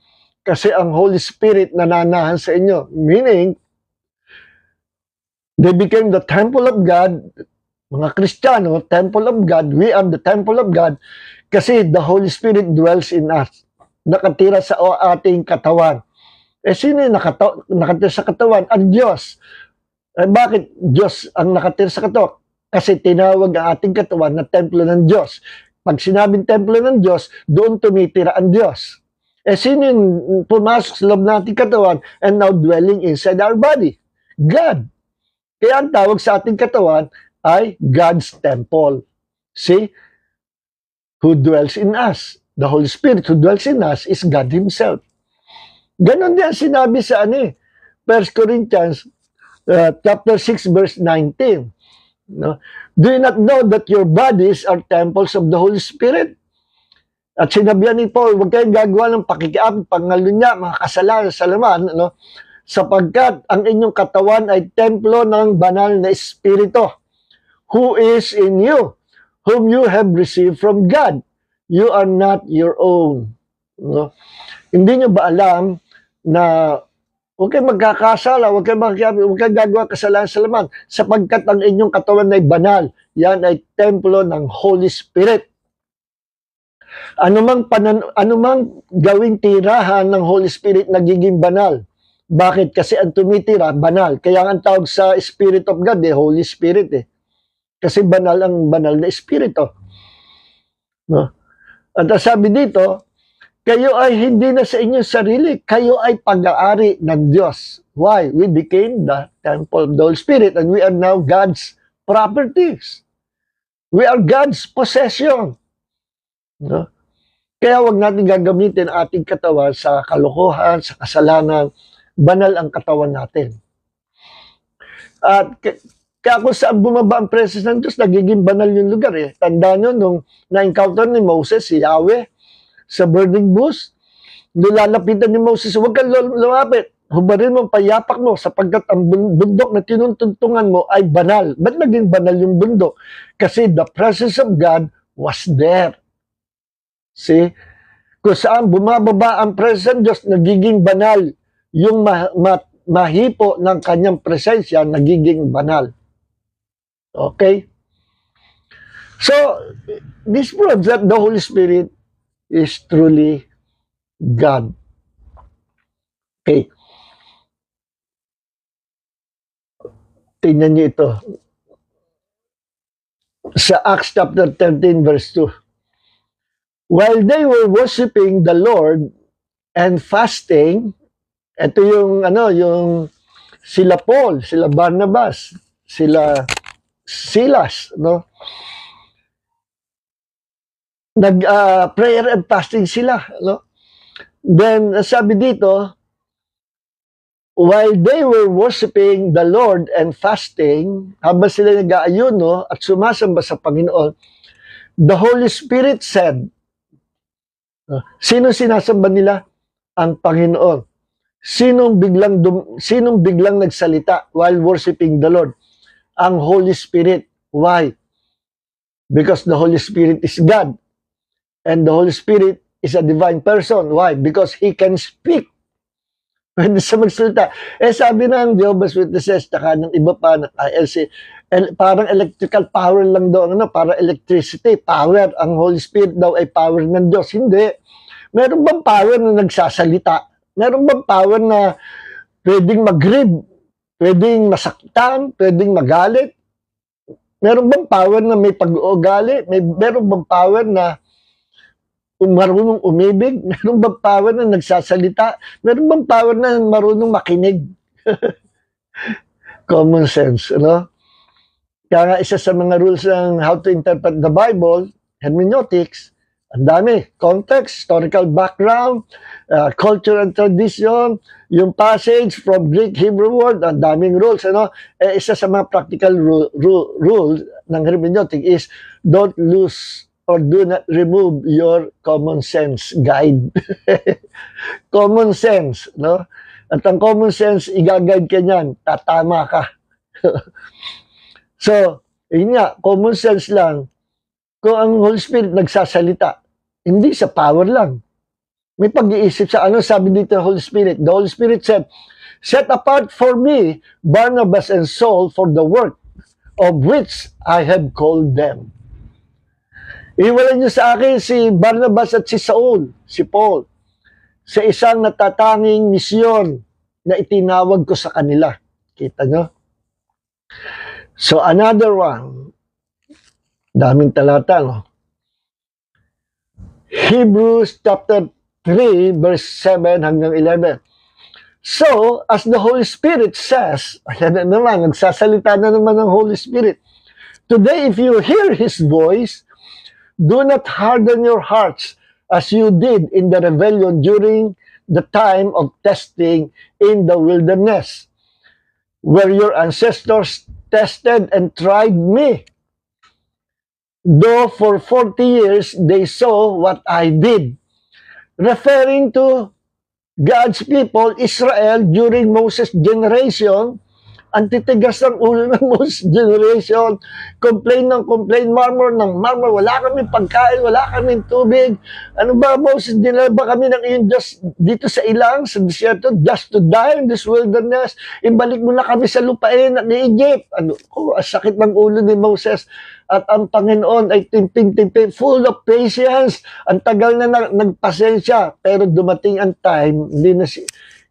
Kasi ang Holy Spirit nananahan sa inyo. Meaning, they became the temple of God. Mga Kristiyano, temple of God. We are the temple of God kasi the Holy Spirit dwells in us. Nakatira sa ating katawan. Sino yung nakatira sa katawan? Ang Diyos. Bakit Diyos ang nakatira sa katawan? Kasi tinawag ang ating katawan na templo ng Diyos. Pag sinabing templo ng Diyos, doon tumitira ang Diyos. Sino yung pumasok sa loob ng ating katawan and now dwelling inside our body? God. Kaya ang tawag sa ating katawan ay God's temple. See? Who dwells in us? The Holy Spirit who dwells in us is God Himself. Ganon din sinabi sa 1 Corinthians chapter 6 verse 19. No? Do you not know that your bodies are temples of the Holy Spirit? At sinabihan ni Paul, huwag kayong gagawa ng pakikiap, pangalunya, mga kasalanan sa laman, no? Sapagkat ang inyong katawan ay templo ng banal na Espiritu, who is in you, whom you have received from God. You are not your own. No? Hindi nyo ba alam na huwag kayong magkakasala, huwag kayong gagawa kasalanan sa laman, sapagkat ang inyong katawan ay banal. Yan ay templo ng Holy Spirit. Anumang gawing tirahan ng Holy Spirit nagiging banal. Bakit? Kasi ang tumitira, banal. Kaya ang tawag sa Spirit of God, Holy Spirit. Kasi banal ang banal na Espiritu. No? At sabi dito, kayo ay hindi na sa inyong sarili, kayo ay pag-aari ng Diyos. Why? We became the temple of the Holy Spirit and we are now God's properties. We are God's possession. No? Kaya wag natin gagamitin ating katawan sa kalokohan, sa kasalanan. Banal ang katawan natin. At kaya kung saan bumaba ang presence ng Diyos, nagiging banal yung lugar. Tandaan nyo, nung na-encounter ni Moses, si Yahweh, sa burning bush, nilalapitan ni Moses, huwag kang lumapit, hubarin mo, payapak mo, sapagkat ang bundok na tinuntuntungan mo ay banal. Ba't naging banal yung bundok? Kasi the presence of God was there. See? Kung saan bumababa ang presence ng Diyos, nagiging banal. Yung mahipo ng kanyang presensya, nagiging banal. Okay? So, this proves that the Holy Spirit is truly God. Okay. Tingnan niyo ito. Sa Acts chapter 13 verse 2. While they were worshiping the Lord and fasting, ito yung yung sila Paul, sila Barnabas, sila Silas, no? Prayer and fasting sila, no? Then sabi dito, while they were worshiping the Lord and fasting, habang sila nag-aayuno at sumasamba sa Panginoon, the Holy Spirit said, sino sinasamba nila? Ang Panginoon. Sinong biglang nagsalita while worshiping the Lord? Ang Holy Spirit. Why? Because the Holy Spirit is God. And the Holy Spirit is a divine person. Why? Because He can speak. Pwede siya magsalita. Sabi ng Jehovah's Witnesses, taka ng iba pa, ng ILC, parang electrical power lang daw, para electricity, power. Ang Holy Spirit daw ay power ng Diyos. Hindi. Meron bang power na nagsasalita? Meron bang power na pwedeng mag-grieve? Pwedeng masaktan? Pwedeng magalit? Meron bang power na may pag-uugali? Meron bang power na marunong umibig? Meron bang power na nagsasalita? Meron bang power na marunong makinig? Common sense, no? Kaya nga isa sa mga rules ng how to interpret the Bible, hermeneutics, ang dami. Context, historical background, culture and tradition, yung passage from Greek, Hebrew word, ang daming rules, isa sa mga practical rule ng hermeneutic is don't lose or do not remove your common sense guide. Common sense, no? At ang common sense, i-guide ka niyan, tatama ka. So, yun nga, common sense lang, kung ang Holy Spirit nagsasalita, hindi sa power lang. May pag-iisip sa sabi dito ng Holy Spirit. The Holy Spirit said, set apart for me Barnabas and Saul for the work of which I have called them. Iwalan niyo sa akin si Barnabas at si Saul, si Paul, sa isang natatanging misyon na itinawag ko sa kanila. Kita nyo? So another one, daming talata, no? Hebrews chapter 3, verse 7 hanggang 11. So, as the Holy Spirit says, ayan na naman, nagsasalita na naman ng Holy Spirit. Today, if you hear His voice, do not harden your hearts as you did in the rebellion during the time of testing in the wilderness, where your ancestors tested and tried me. Though for 40 years they saw what I did. Referring to God's people, Israel, during Moses' generation, ang titigas ng ulo ng Moses' generation, complain ng complain, murmur ng murmur, wala kaming pagkain, wala kaming tubig. Ano ba, Moses, dinala ba kami ng iyong Diyos dito sa ilang, sa disyerto, just to die in this wilderness? Ibalik mo na kami sa lupain ng Egypt. Ano, sakit ng ulo ni Moses. At ang Panginoon ay timping-timping, full of patience. Ang tagal na nagpasensya, pero dumating ang time, hindi na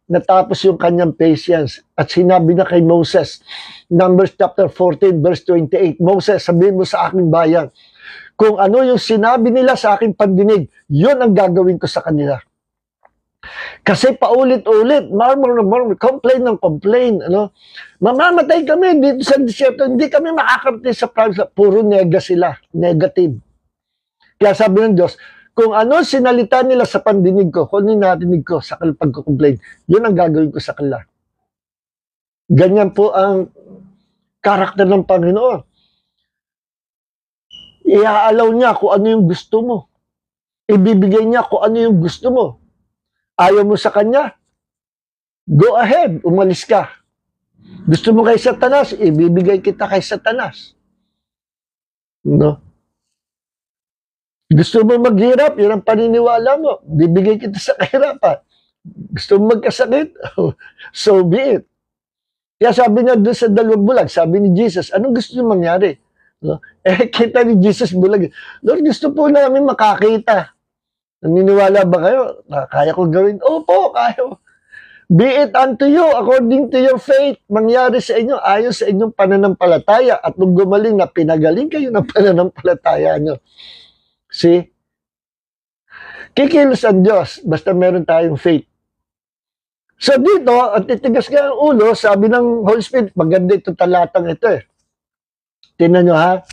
natapos yung kanyang patience. At sinabi na kay Moses, Numbers chapter 14, verse 28, Moses, sabihin mo sa aking bayan, kung ano yung sinabi nila sa aking pandinig, yun ang gagawin ko sa kanila. Kasi paulit-ulit, murmur, complain ng complain. Ano? Mamamatay kami dito sa disyerto, hindi kami makakarating sa promise. Puro nega sila, negative. Kaya sabi ng Diyos, kung ano sinalita nila sa pandinig ko, kung ano narinig ko sa pagko-complain, yun ang gagawin ko sa kanila. Ganyan po ang karakter ng Panginoon. Iaalaw niya kung ano yung gusto mo. Ibibigay niya kung ano yung gusto mo. Ayaw mo sa kanya, go ahead, umalis ka. Gusto mo kay Satanas, ibibigay kita kay Satanas. No? Gusto mo maghirap, yun ang paniniwala mo, bibigay kita sa kahirapan. Gusto mo magkasakit, so be it. Kaya sabi niya doon sa dalawang bulag, sabi ni Jesus, anong gusto niyo mangyari? No? Kita ni Jesus bulag, Lord, gusto po namin makakita. Naniniwala ba kayo? Kaya ko gawin? Opo, kaya. Be it unto you, according to your faith, mangyari sa inyo, ayon sa inyong pananampalataya. At nung gumaling na, pinagaling kayo ng pananampalataya nyo. See? Kikilos ang Diyos, basta meron tayong faith. So dito, at titigas ka ang ulo, sabi ng Holy Spirit, maganda itong talatang ito eh. Tingnan nyo ha.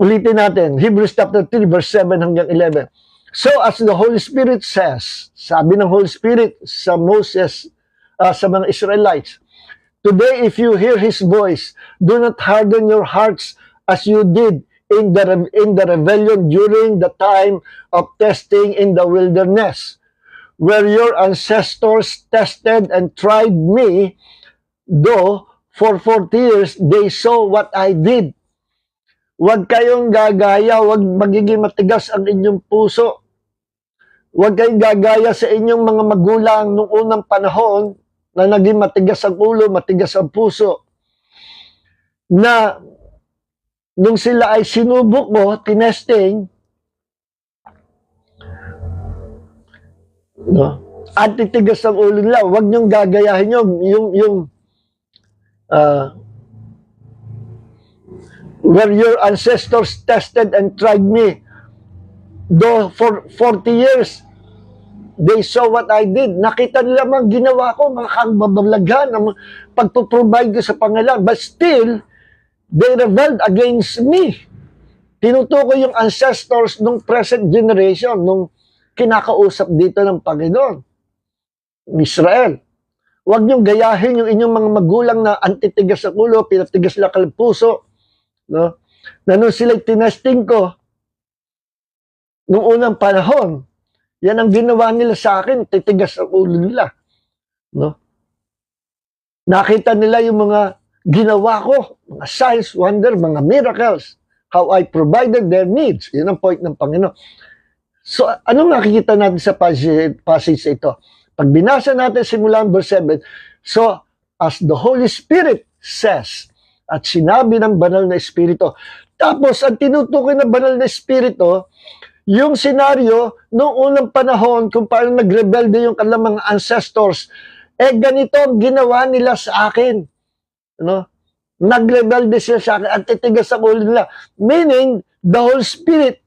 Ulitin natin, Hebrews chapter 3, verse 7 hanggang 11. So as the Holy Spirit says, sabi ng Holy Spirit sa Moses, sa mga Israelites, today if you hear His voice, do not harden your hearts as you did in the rebellion during the time of testing in the wilderness, where your ancestors tested and tried me, though for 40 years they saw what I did. Huwag kayong gagaya, huwag magiging matigas ang inyong puso. Huwag kayong gagaya sa inyong mga magulang noong unang panahon na naging matigas ang ulo, matigas ang puso. Na nung sila ay sinubok mo, tinesting, no? At titigas ang ulo nila, huwag niyong gagayahin yung where your ancestors tested and tried me. Though for 40 years, they saw what I did. Nakita nila mga ginawa ko, mga kababalaghan, ang pagpuprovide ko sa Panginoon. But still, they rebelled against me. Tinutukoy yung ancestors ng present generation, nung kinakausap dito ng Panginoon, Israel. Huwag niyong gayahin yung inyong mga magulang na antitigas sa ulo, pinatigas sila ng puso. No? Na nung sila'y tinesting ko, nung unang panahon, yan ang ginawa nila sa akin, titigas ang ulo nila. No? Nakita nila yung mga ginawa ko, mga signs, wonder, mga miracles, how I provided their needs. Yun ang point ng Panginoon. So, anong nakikita natin sa passage ito? Pag binasa natin simulan verse 7, so, as the Holy Spirit says, at sinabi ng banal na Espiritu. Tapos, ang tinutukoy ng banal na Espiritu, yung senaryo, noong unang panahon, kung paano nagrebelde yung kanilang mga ancestors, ganito ang ginawa nila sa akin. Ano? Nagrebelde sila sa akin at titigas sa ulo nila. Meaning, the Holy Spirit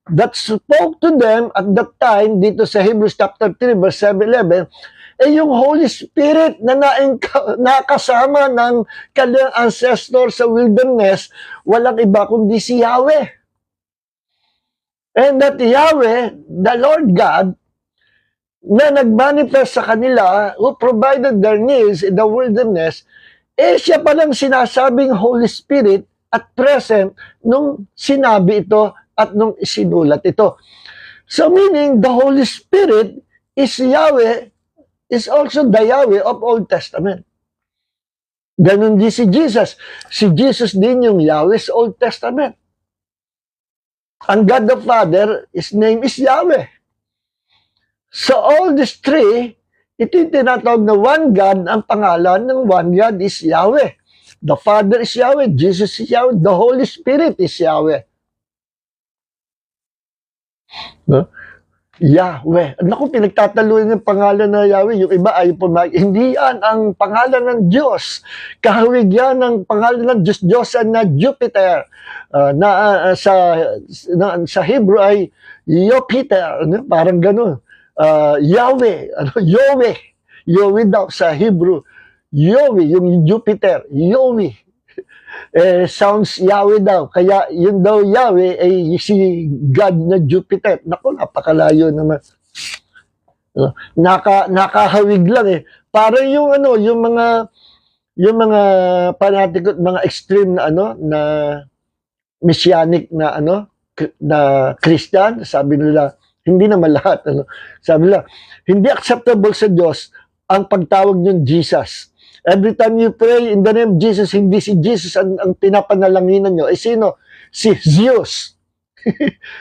that spoke to them at that time, dito sa Hebrews chapter 3, verse 7-11, yung Holy Spirit na nakasama ng kanilang ancestor sa wilderness, walang iba kundi si Yahweh. And that Yahweh, the Lord God, na nagmanifest sa kanila, who provided their needs in the wilderness, Siya palang sinasabing Holy Spirit at present nung sinabi ito at nung isinulat ito. So meaning, the Holy Spirit is Yahweh, is also the Yahweh of Old Testament. Ganon din si Jesus. Si Jesus din yung Yahweh sa Old Testament. Ang God the Father, His name is Yahweh. So all these three, ito yung tinatawag na one God, ang pangalan ng one God is Yahweh. The Father is Yahweh, Jesus is Yahweh, the Holy Spirit is Yahweh. No? Yahweh. Naku, pinagtatalunan ng pangalan na Yahweh. Yung iba ay hindi yan ang pangalan ng Diyos. Kahawig yan ang pangalan ng Diyos-Diyosan na Jupiter. Sa Hebrew ay Jupiter. Parang gano'n. Yahweh. Yahweh. Yahweh daw sa Hebrew. Yahweh, yung Jupiter. Yahweh. Sounds Yahweh daw. Kaya yun daw Yahweh ay si God na Jupiter. Naku, napakalayo naman. Nakahawig lang eh. Parang yung mga panatiko, mga extreme na na messianic na na Christian, sabi nila, hindi naman lahat sabi nila, hindi acceptable sa Diyos ang pagtawag niyon Jesus. Every time you pray in the name of Jesus, hindi si Jesus ang pinapanalanginan nyo. Sino? Si Zeus.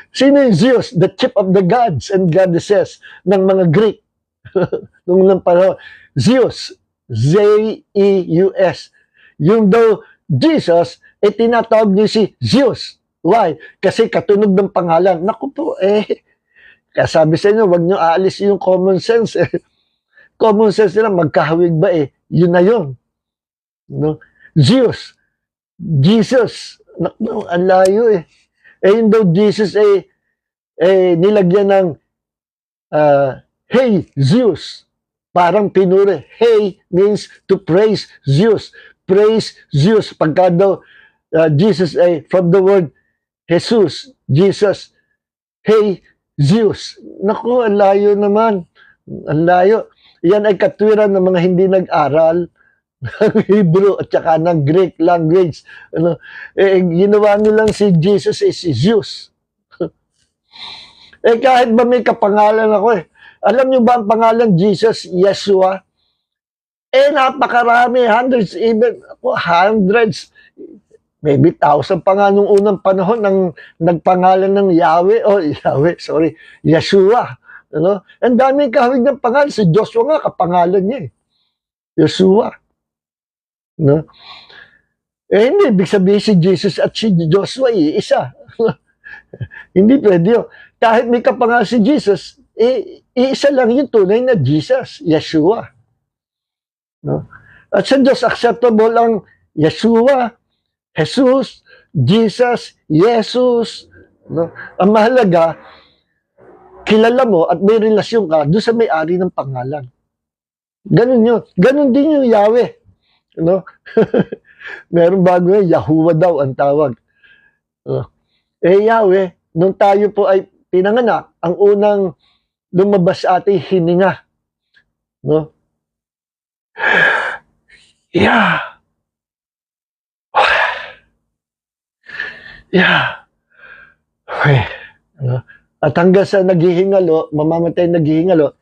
Sino yung Zeus? The chief of the gods and goddesses ng mga Greek. Nung lang panahon. Zeus. Z-E-U-S. Yung daw Jesus, tinatawag niyo si Zeus. Why? Kasi katunog ng pangalan. Naku po, kaya sabi sa inyo, wag nyo aalis yung common sense. Common sense nila, magkahawig ba Yun na yun. No? Zeus. Jesus. No, ang layo yun daw Jesus nilagyan ng hey, Zeus. Parang pinuri. Hey means to praise Zeus. Praise Zeus. Pagka daw Jesus from the word Jesus. Jesus. Hey, Zeus. Naku, ang layo naman. Ang layo. Yan ay katwiran ng mga hindi nag-aral ng Hebrew at saka ng Greek language. Ginawa nilang si Jesus si Zeus. Kahit ba may kapangalan ako Alam niyo ba ang pangalan Jesus, Yeshua? Napakarami, hundreds, maybe 1,000 pa nga nung unang panahon ng nagpangalan ng Yeshua. Ang daming kahawig ng pangalan. Si Joshua nga, kapangalan niya Yeshua. Hindi, ibig sabihin si Jesus at si Joshua, isa. Hindi pwede yun. Kahit may kapangalan si Jesus, isa lang yung tunay na Jesus, Yeshua. At sa Diyos, acceptable ang Yeshua, Jesus, Jesus, Jesus. Ang mahalaga, kilala mo at may relasyon ka doon sa may-ari ng pangalan. Ganun yun. Ganun din yung Yahweh. Meron bago Yahuwah daw ang tawag. Yahweh, nung tayo po ay pinanganak, ang unang lumabas sa ating hininga. Yeah. At hanggang sa naghihingalo, mamamatay naghihingalo,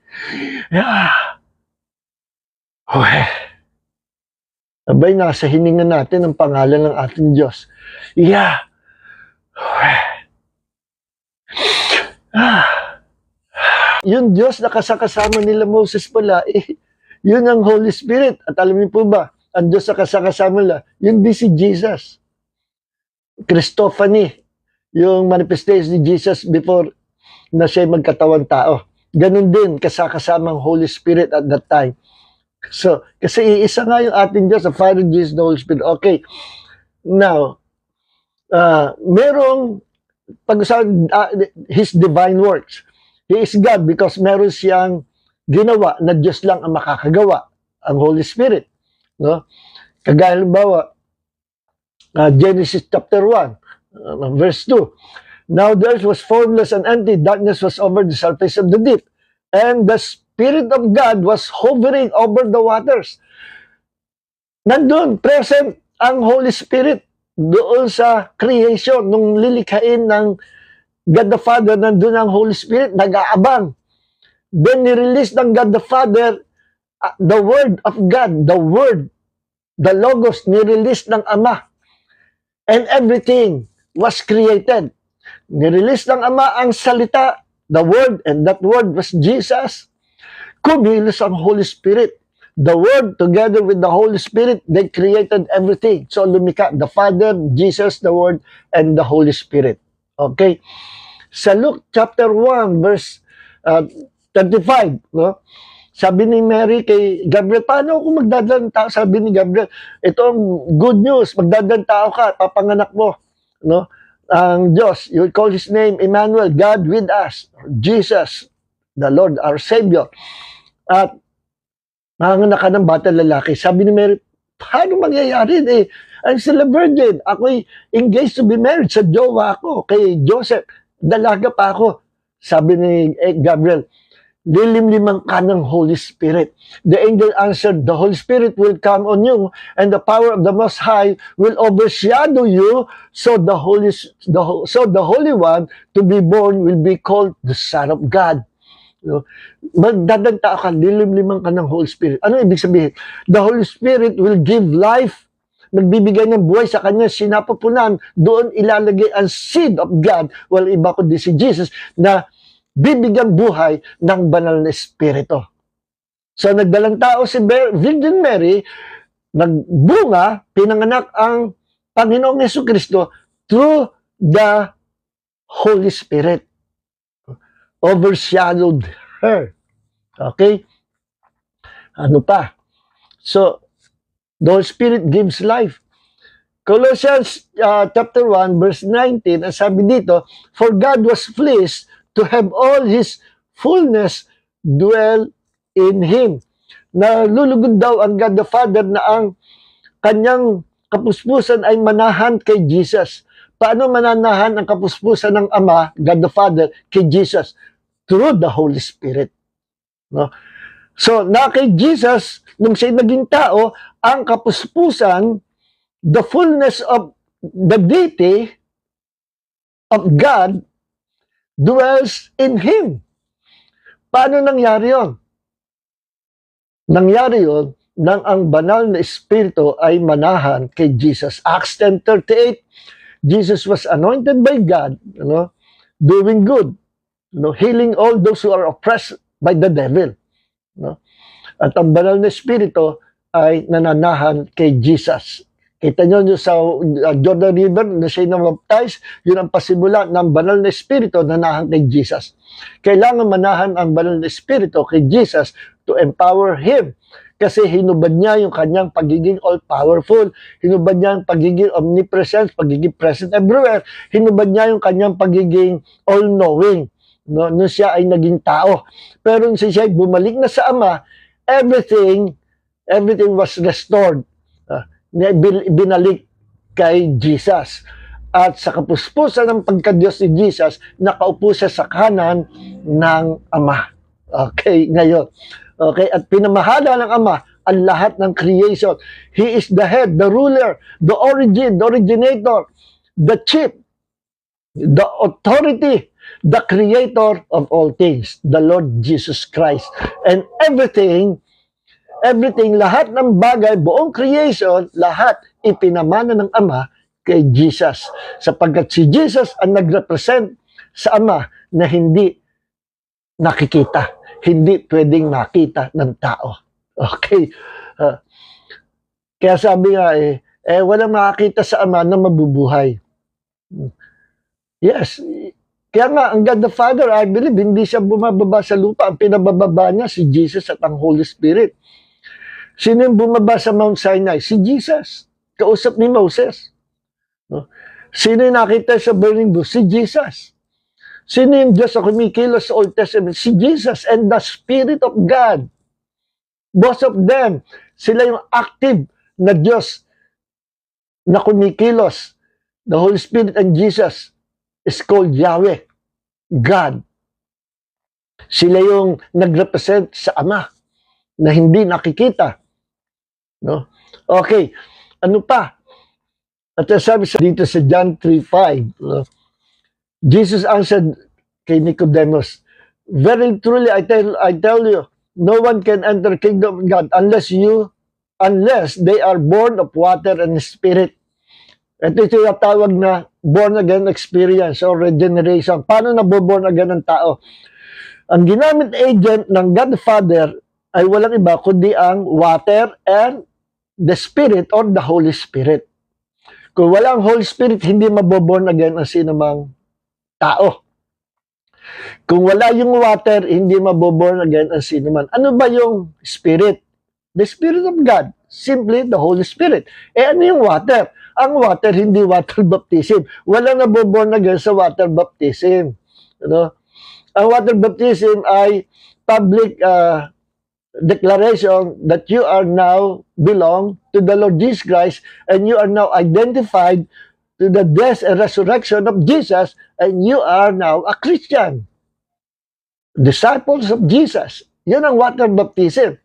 abay, nasa hininga natin ang pangalan ng ating Diyos. Yung Diyos na kasakasama nila Moses pala, yun ang Holy Spirit. At alam niyo po ba, ang Diyos na kasakasama nila, yun din si Jesus. Christophany, yung manifestation ni Jesus before na siya magkatawang tao. Ganun din, kasakasamang Holy Spirit at that time. So, kasi iisa nga yung ating Diyos, the Father, Jesus, the Holy Spirit. Okay. Now, merong pag-usapan, His divine works. He is God because meron siyang ginawa na Diyos lang ang makakagawa, ang Holy Spirit. Kagaya halimbawa, Genesis chapter 1, verse 2. Now the earth was formless and empty, darkness was over the surface of the deep, and the Spirit of God was hovering over the waters. Nandun, present ang Holy Spirit doon sa creation. Nung lilikhain ng God the Father, nandun ang Holy Spirit, nag-aabang. Then, nirelease ng God the Father, the Word of God, the Word, the Logos, nirelease ng Ama. And everything was created. Nirelease ng Ama ang salita, the Word, and that Word was Jesus. Kumilos ang Holy Spirit. The Word, together with the Holy Spirit, they created everything. So, lumika, the Father, Jesus, the Word, and the Holy Spirit. Okay? Sa Luke chapter 1, verse 35, no? Sabi ni Mary kay Gabriel, paano ako magdadalang tao? Sabi ni Gabriel, ito ang good news, magdadalang tao ka, papanganak mo. No? Ang Diyos, you will call His name, Emmanuel, God with us, Jesus, the Lord, our Savior. At nanganak ka ng bata lalaki. Sabi ni Mary, paano mangyayari? I'm still a virgin. Ako'y engaged to be married sa jowa ko, kay Joseph. Dalaga pa ako. Sabi ni Gabriel, lilimliman ka ng Holy Spirit. The angel answered, the Holy Spirit will come on you, and the power of the Most High will overshadow you, so the Holy One to be born will be called the Son of God. Magdadanta ka, lilimliman ka ng Holy Spirit. Ano ibig sabihin? The Holy Spirit will give life, nagbibigay ng buhay sa kanya, sinapupunan, doon ilalagay ang seed of God, iba ko di si Jesus, na bibigyan buhay ng banal na Espiritu. So, nagdalang tao si Virgin Mary, nagbunga, pinanganak ang Panginoong Jesucristo through the Holy Spirit. Overshadowed her. Okay? Ano pa? So, the Holy Spirit gives life. Colossians chapter 1, verse 19, ang sabi dito, for God was pleased to have all His fullness dwell in Him. Nalulugod daw ang God the Father na ang kanyang kapuspusan ay manahan kay Jesus. Paano mananahan ang kapuspusan ng Ama, God the Father, kay Jesus? Through the Holy Spirit. No? So, na kay Jesus, nung siya naging tao, ang kapuspusan, the fullness of the deity of God dwells in Him. Paano nangyari yun? Nangyari yun nang ang banal na Espiritu ay manahan kay Jesus. Acts 10:38, Jesus was anointed by God, doing good, healing all those who are oppressed by the devil. At ang banal na Espiritu ay nananahan kay Jesus. Kita nyo sa Jordan River na siya na-baptize, yun ang pasimula ng banal na Espiritu na nanahan kay Jesus. Kailangan manahan ang banal na Espiritu kay Jesus to empower Him. Kasi hinubad niya yung kanyang pagiging all-powerful. Hinubad niya yung pagiging omnipresent, pagiging present everywhere. Hinubad niya yung kanyang pagiging all-knowing. Nung siya ay naging tao. Pero nung siya ay bumalik na sa Ama, everything was restored. Binalik kay Jesus. At sa kapuspusan ng pagka-Diyos ni Jesus, nakaupo siya sa kanan ng Ama. Okay, ngayon. Okay, at pinamahala ng Ama ang lahat ng creation. He is the head, the ruler, the origin, the originator, the chief, the authority, the creator of all things, the Lord Jesus Christ. And everything, lahat ng bagay, buong creation, lahat ipinamana ng Ama kay Jesus. Sapagkat si Jesus ang nag-represent sa Ama na hindi nakikita. Hindi pwedeng makita ng tao. Okay? Kaya sabi nga walang makakita sa Ama na mabubuhay. Yes. Kaya nga, ang God the Father, I believe, hindi siya bumababa sa lupa. Ang pinabababa niya si Jesus at ang Holy Spirit. Sino yung bumaba sa Mount Sinai? Si Jesus. Kausap ni Moses. Sino yung nakita sa burning bush? Si Jesus. Sino yung Diyos na kumikilos sa Old Testament? Si Jesus and the Spirit of God. Both of them, sila yung active na Diyos na kumikilos. The Holy Spirit and Jesus is called Yahweh, God. Sila yung nag-represent sa Ama na hindi nakikita. No? Okay, ano pa? At sabi dito sa John 3:5, Jesus answered kay Nicodemus, "Very truly I tell you, no one can enter the kingdom of God unless they are born of water and spirit." Ito yung tawag na born again experience or regeneration. Paano naboborn again ng tao? Ang ginamit agent ng God the Father ay walang iba kundi ang water and the Spirit or the Holy Spirit. Kung walang Holy Spirit, hindi maboborn again ang sinumang tao. Kung wala yung water, hindi maboborn again ang sinuman. Ano ba yung Spirit? The Spirit of God. Simply the Holy Spirit. Ano yung water? Ang water, hindi water baptism. Walang naboborn again sa water baptism. Ang water baptism ay public declaration that you are now belong to the Lord Jesus Christ and you are now identified to the death and resurrection of Jesus and you are now a Christian. Disciples of Jesus. Yun ang water baptism.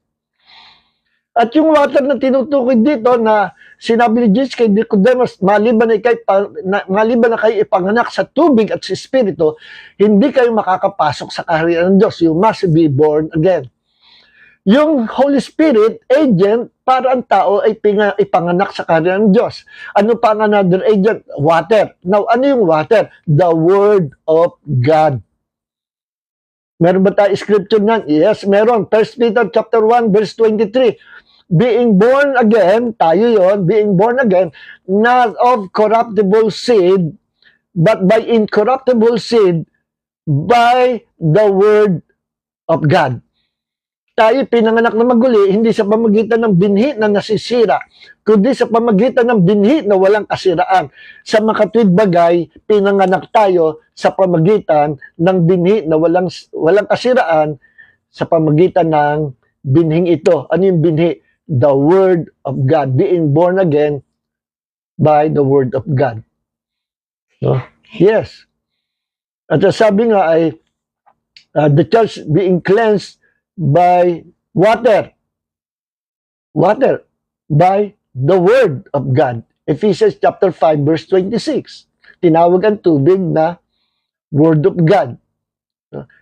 At yung water na tinutukoy dito na sinabi ni Jesus kay Nicodemus, maliban na kayo ipanganak sa tubig at sa Espiritu, hindi kayo makakapasok sa kaharian ng Diyos. You must be born again. Yung Holy Spirit, agent, para ang tao ay ipanganak sa kaharian ng Diyos. Ano pa ang another agent? Water. Now, ano yung water? The Word of God. Meron ba tayo scripture nan? Yes, meron. 1 Peter chapter 1, verse 23. Being born again, tayo yon, being born again, not of corruptible seed, but by incorruptible seed, by the Word of God. Tayo pinanganak na maguli, hindi sa pamagitan ng binhi na nasisira, kundi sa pamagitan ng binhi na walang kasiraan. Sa makatwid bagay, pinanganak tayo sa pamagitan ng binhi na walang kasiraan sa pamagitan ng binhing ito. Ano yung binhi? The Word of God. Being born again by the Word of God. No? Yes. At sabi nga ay, the church being cleansed by water. Water. By the Word of God. Ephesians chapter 5 verse 26. Tinawag ang tubig na Word of God.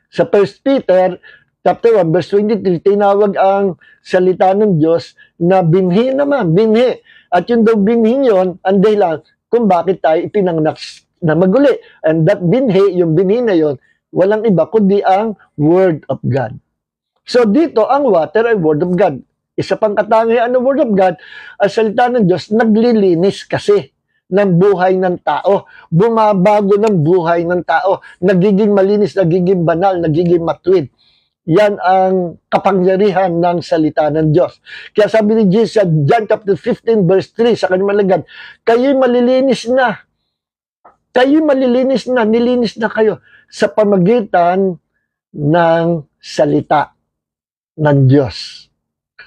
Sa 1 Peter chapter 1 verse 23, tinawag ang salita ng Diyos na binhi naman. Binhi. At yung daw binhi yun, ang dahilan kung bakit tayo ipinanganak na maguli. And that binhi, yung binhi na yun, walang iba kundi ang Word of God. So dito, ang water ay Word of God. Isa pang katangian ng Word of God, ang salita ng Diyos, naglilinis kasi ng buhay ng tao. Bumabago ng buhay ng tao. Nagiging malinis, nagiging banal, nagiging matuwid. Yan ang kapangyarihan ng salita ng Diyos. Kaya sabi ni Jesus sa John chapter 15 verse 3 sa kanyang malagad, kayo'y malilinis na. Kayo'y malilinis na, nilinis na kayo sa pamagitan ng salita ng Diyos.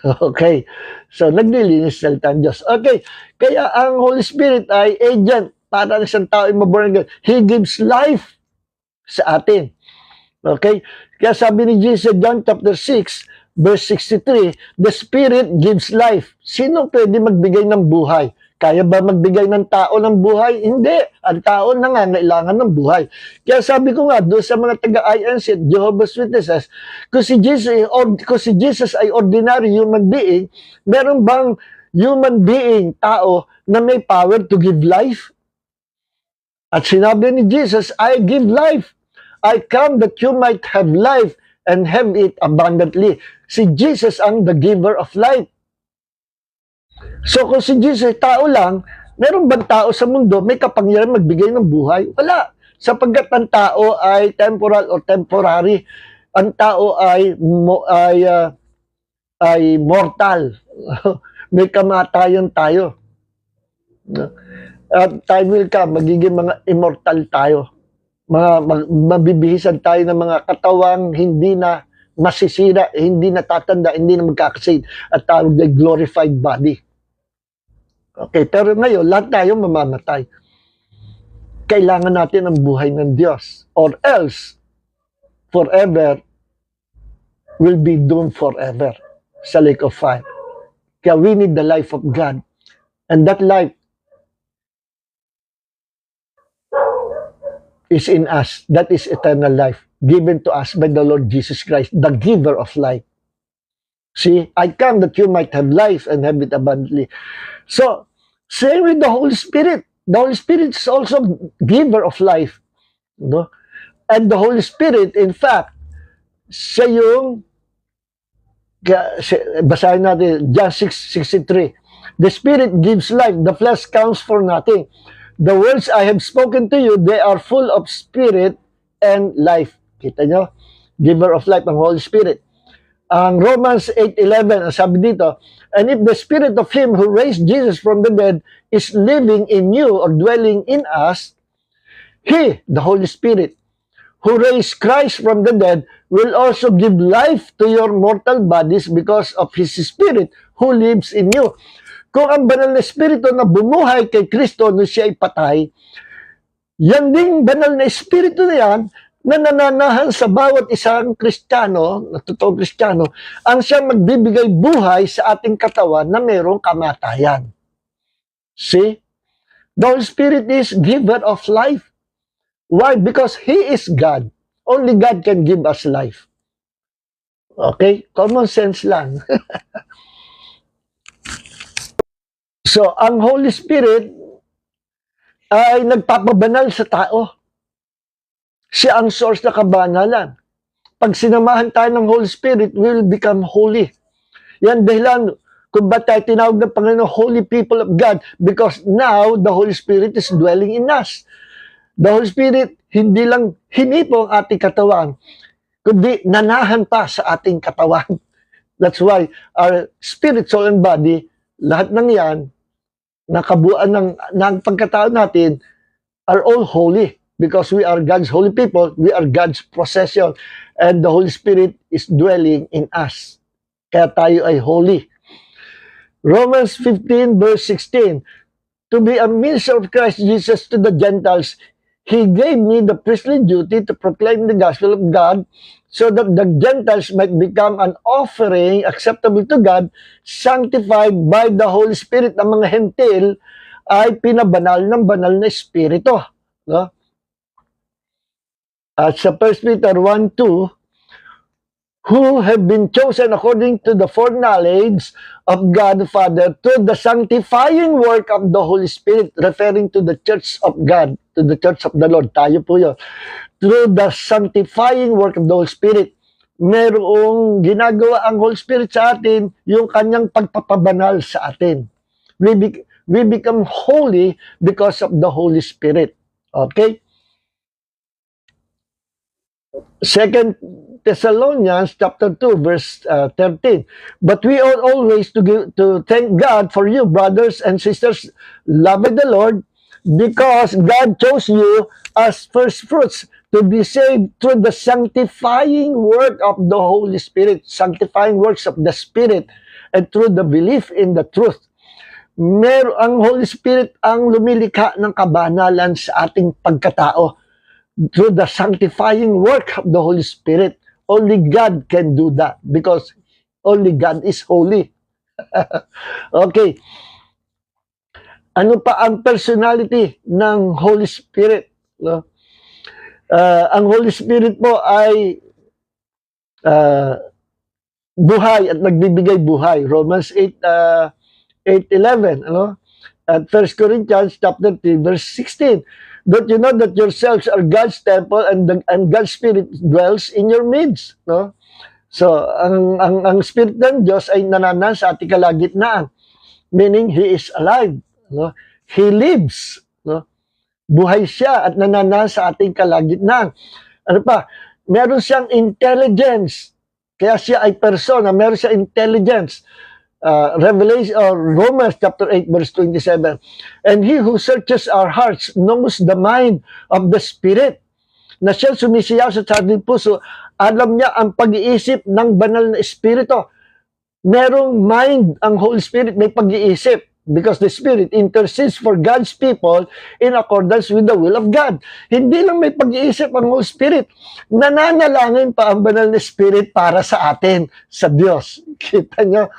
Okay. So, naglilinis sa salita ng Diyos. Okay. Kaya ang Holy Spirit ay agent para ng isang tao ay maborn again. He gives life sa atin. Okay. Kaya sabi ni Jesus sa John chapter 6 verse 63, the Spirit gives life. Sino pwede magbigay ng buhay? Kaya ba magbigay ng tao ng buhay? Hindi. Ang tao nangangailangan ng buhay. Kaya sabi ko nga, doon sa mga taga-INC at Jehovah's Witnesses, kung si Jesus ay ordinary human being, meron bang human being, tao, na may power to give life? At sinabi ni Jesus, I give life. I come that you might have life and have it abundantly. Si Jesus ang the giver of life. So kung si Jesus ay tao lang, meron bang tao sa mundo may kapangyarihan magbigay ng buhay? Wala. Sapagkat ang tao ay temporal or temporary. Ang tao ay mortal. May kamatayan tayo. At time will come, magiging mga immortal tayo. Mabibihisan tayo ng mga katawang hindi na masisira, hindi na tatanda, hindi na magkakasid at tawag na glorified body. Okay, pero ngayon, lahat tayo mamamatay. Kailangan natin ang buhay ng Diyos or else forever will be doomed forever sa lake of fire. Kaya we need the life of God. And that life is in us. That is eternal life given to us by the Lord Jesus Christ, the giver of life. See, I come that you might have life and have it abundantly. So, same with the Holy Spirit. The Holy Spirit is also giver of life. No? And the Holy Spirit, in fact, siya yung, basahin natin, John 6:63. The Spirit gives life, the flesh counts for nothing. The words I have spoken to you, they are full of spirit and life. Kita nyo? Giver of life, ang Holy Spirit. Ang Romans 8:11, ang sabi dito, and if the Spirit of Him who raised Jesus from the dead is living in you or dwelling in us, He, the Holy Spirit, who raised Christ from the dead, will also give life to your mortal bodies because of His Spirit who lives in you. Kung ang banal na Espiritu na bumuhay kay Kristo nung siya ay patay, yan ding banal na Espiritu na yan, na nananahan sa bawat isang Kristiyano, na totoong Kristiyano, ang siyang magbibigay buhay sa ating katawan na mayroong kamatayan. See? The Holy Spirit is giver of life. Why? Because He is God. Only God can give us life. Okay? Common sense lang. So, ang Holy Spirit ay nagpapabanal sa tao. Siya ang source na kabanalan. Pag sinamahan tayo ng Holy Spirit, we will become holy. Yan dahilan kung ba't tayo tinawag ng Panginoon, holy people of God, because now the Holy Spirit is dwelling in us. The Holy Spirit, hindi lang hinipo ang ating katawan, kundi nanahan pa sa ating katawan. That's why our spirit, soul, and body, lahat ng yan, nakabuuan ng pagkatao natin, are all holy. Because we are God's holy people, we are God's possession, and the Holy Spirit is dwelling in us. Kaya tayo ay holy. Romans 15 verse 16, to be a minister of Christ Jesus to the Gentiles, He gave me the priestly duty to proclaim the gospel of God so that the Gentiles might become an offering acceptable to God, sanctified by the Holy Spirit. Ang mga hentil ay pinabanal ng banal na Espiritu. No? At sa 1 Peter 1:2, who have been chosen according to the foreknowledge of God the Father to the sanctifying work of the Holy Spirit, referring to the church of God, to the church of the Lord. Tayo po yun. Through the sanctifying work of the Holy Spirit, merong ginagawa ang Holy Spirit sa atin, yung kanyang pagpapabanal sa atin. We become holy because of the Holy Spirit. Okay? 2 Thessalonians chapter 2 verse 13. But we ought always to thank God for you, brothers and sisters, loved by the Lord, because God chose you as first fruits to be saved through the sanctifying work of the Holy Spirit, sanctifying works of the Spirit, and through the belief in the truth. Ang Holy Spirit ang lumilikha ng kabanalan sa ating pagkatao. Through the sanctifying work of the Holy Spirit. Only God can do that because only God is holy. Okay. Ano pa ang personality ng Holy Spirit? No? Ang Holy Spirit po ay buhay at nagbibigay buhay. Romans 8:11, ano? At 1 Corinthians chapter 3 verse 16. Don't you know that yourselves are God's temple and God's Spirit dwells in your midst? No? So, ang Spirit ng Diyos ay nananan sa ating kalagitnaan. Meaning, He is alive. No? He lives. No? Buhay siya at nananan sa ating kalagitnaan. Ano pa? Meron siyang intelligence. Kaya siya ay persona. Meron siyang intelligence. Revelation or Romans chapter 8 verse 27. And He who searches our hearts knows the mind of the Spirit. Na siya sumisiyaw sa ating puso, alam niya ang pag-iisip ng banal na Espiritu. Merong mind ang Holy Spirit, may pag-iisip. Because the Spirit intercedes for God's people in accordance with the will of God. Hindi lang may pag-iisip ang Holy Spirit, nananalangin pa ang banal na Spirit para sa atin, sa Diyos. Kita niyo?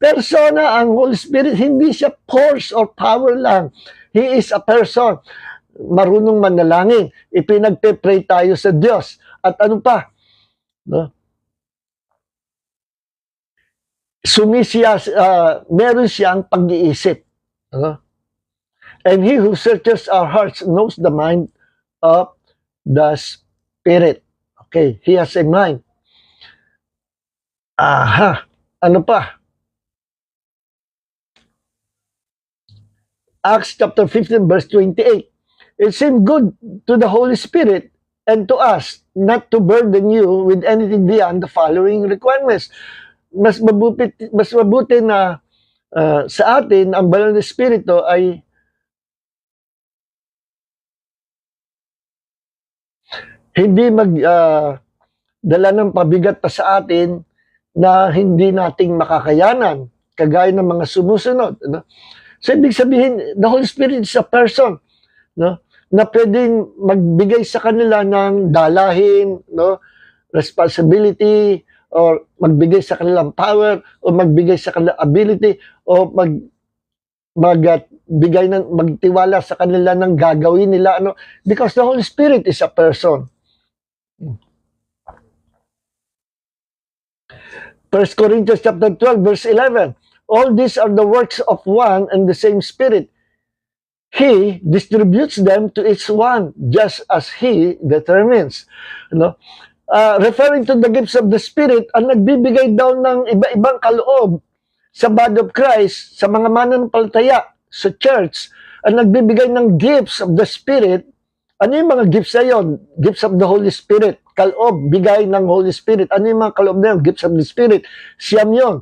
Persona ang Holy Spirit, hindi siya force or power lang. He is a person. Marunong manalangin. Ipinagpe-pray tayo sa Diyos. At ano pa? No? Meron siyang pag-iisip. And he who searches our hearts knows the mind of the Spirit. Okay, he has a mind. Aha, ano pa? Acts chapter 15 verse 28. It seemed good to the Holy Spirit and to us not to burden you with anything beyond the following requirements. Mas mabuti na sa atin ang banal na Espiritu ay hindi dala ng pabigat pa sa atin na hindi nating makakayanan, kagaya ng mga sumusunod. No? So, ibig sabihin, the Holy Spirit is a person, no? Na pwedeng magbigay sa kanila ng dalahin, no? Responsibility, or magbigay sa kanilang power, o magbigay sa kanilang ability, o magtiwala sa kanila ng gagawin nila, ano? Because the Holy Spirit is a person. 1 Corinthians chapter 12 verse 11. All these are the works of one and the same Spirit. He distributes them to each one just as He determines. No? Referring to the gifts of the Spirit, ang nagbibigay daw ng iba-ibang kaloob sa body of Christ, sa mga mananampalataya, sa church, ang nagbibigay ng gifts of the Spirit. Ano yung mga gifts na yun? Gifts of the Holy Spirit. Kaloob, bigay ng Holy Spirit. Ano yung mga kaloob na yun? Gifts of the Spirit. Siyam yun.